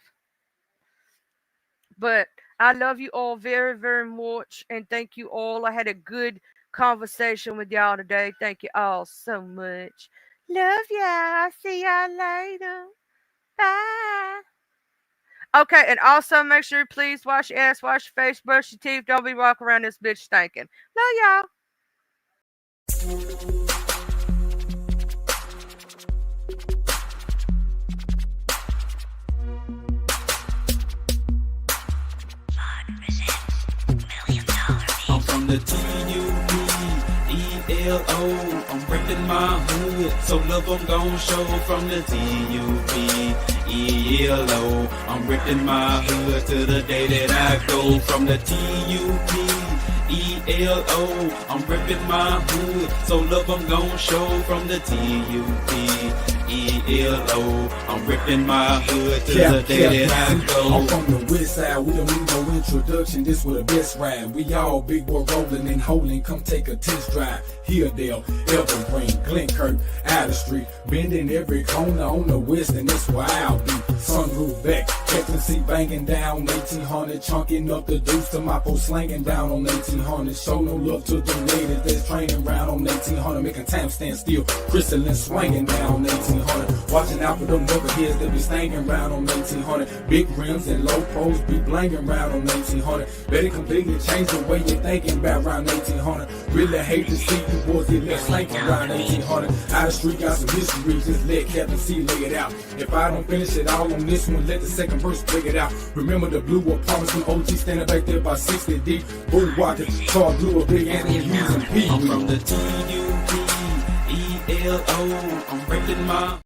But I love you all very, very much, and thank you all. I had a good conversation with y'all today. Thank you all so much. Love y'all. See y'all later. Bye. Okay, and also make sure you please wash your ass, wash your face, brush your teeth. Don't be walking around this bitch stinking. Love y'all. I'm from the TUBELO. I'm reppin' my hood, so love I'm gon' show. From the TUBELO. I'm reppin' my hood to the day that I go. From the TUBELO. I'm reppin' my hood, so love I'm gon' show. From the TUBELO. I'm ripping my hood to the day that I go. I'm from the west side, we don't need no introduction. This was the best ride. We all big boy rolling and holding. Come take a test drive. Hilldale, Evergreen, Glenkirk, Outer Street, bending every corner on the west, and that's where I'll be. Sunroof back, checking seat banging down 1800, chunking up the deuce to my post slanging down on 1800. Show no love to the ladies that's training round on 1800, making time stand still, crystalline swinging down on 1800. Watching out for them rubberheads that be staying round on 1800. Big rims and low poles be blanging round on 1800. Better completely change the way you're thinking about round 1800. Really hate to see you boys get left slanking around 1800. Out the street got some history, just let Captain C lay it out. If I don't finish it all on this first one, let the second verse break it out. Remember the blue apartments when OG standing back there by 60 deep. Bull walking, Claude Blue, a Big Anthony Hughes and P. I'm from the TUPELO. I'm repping my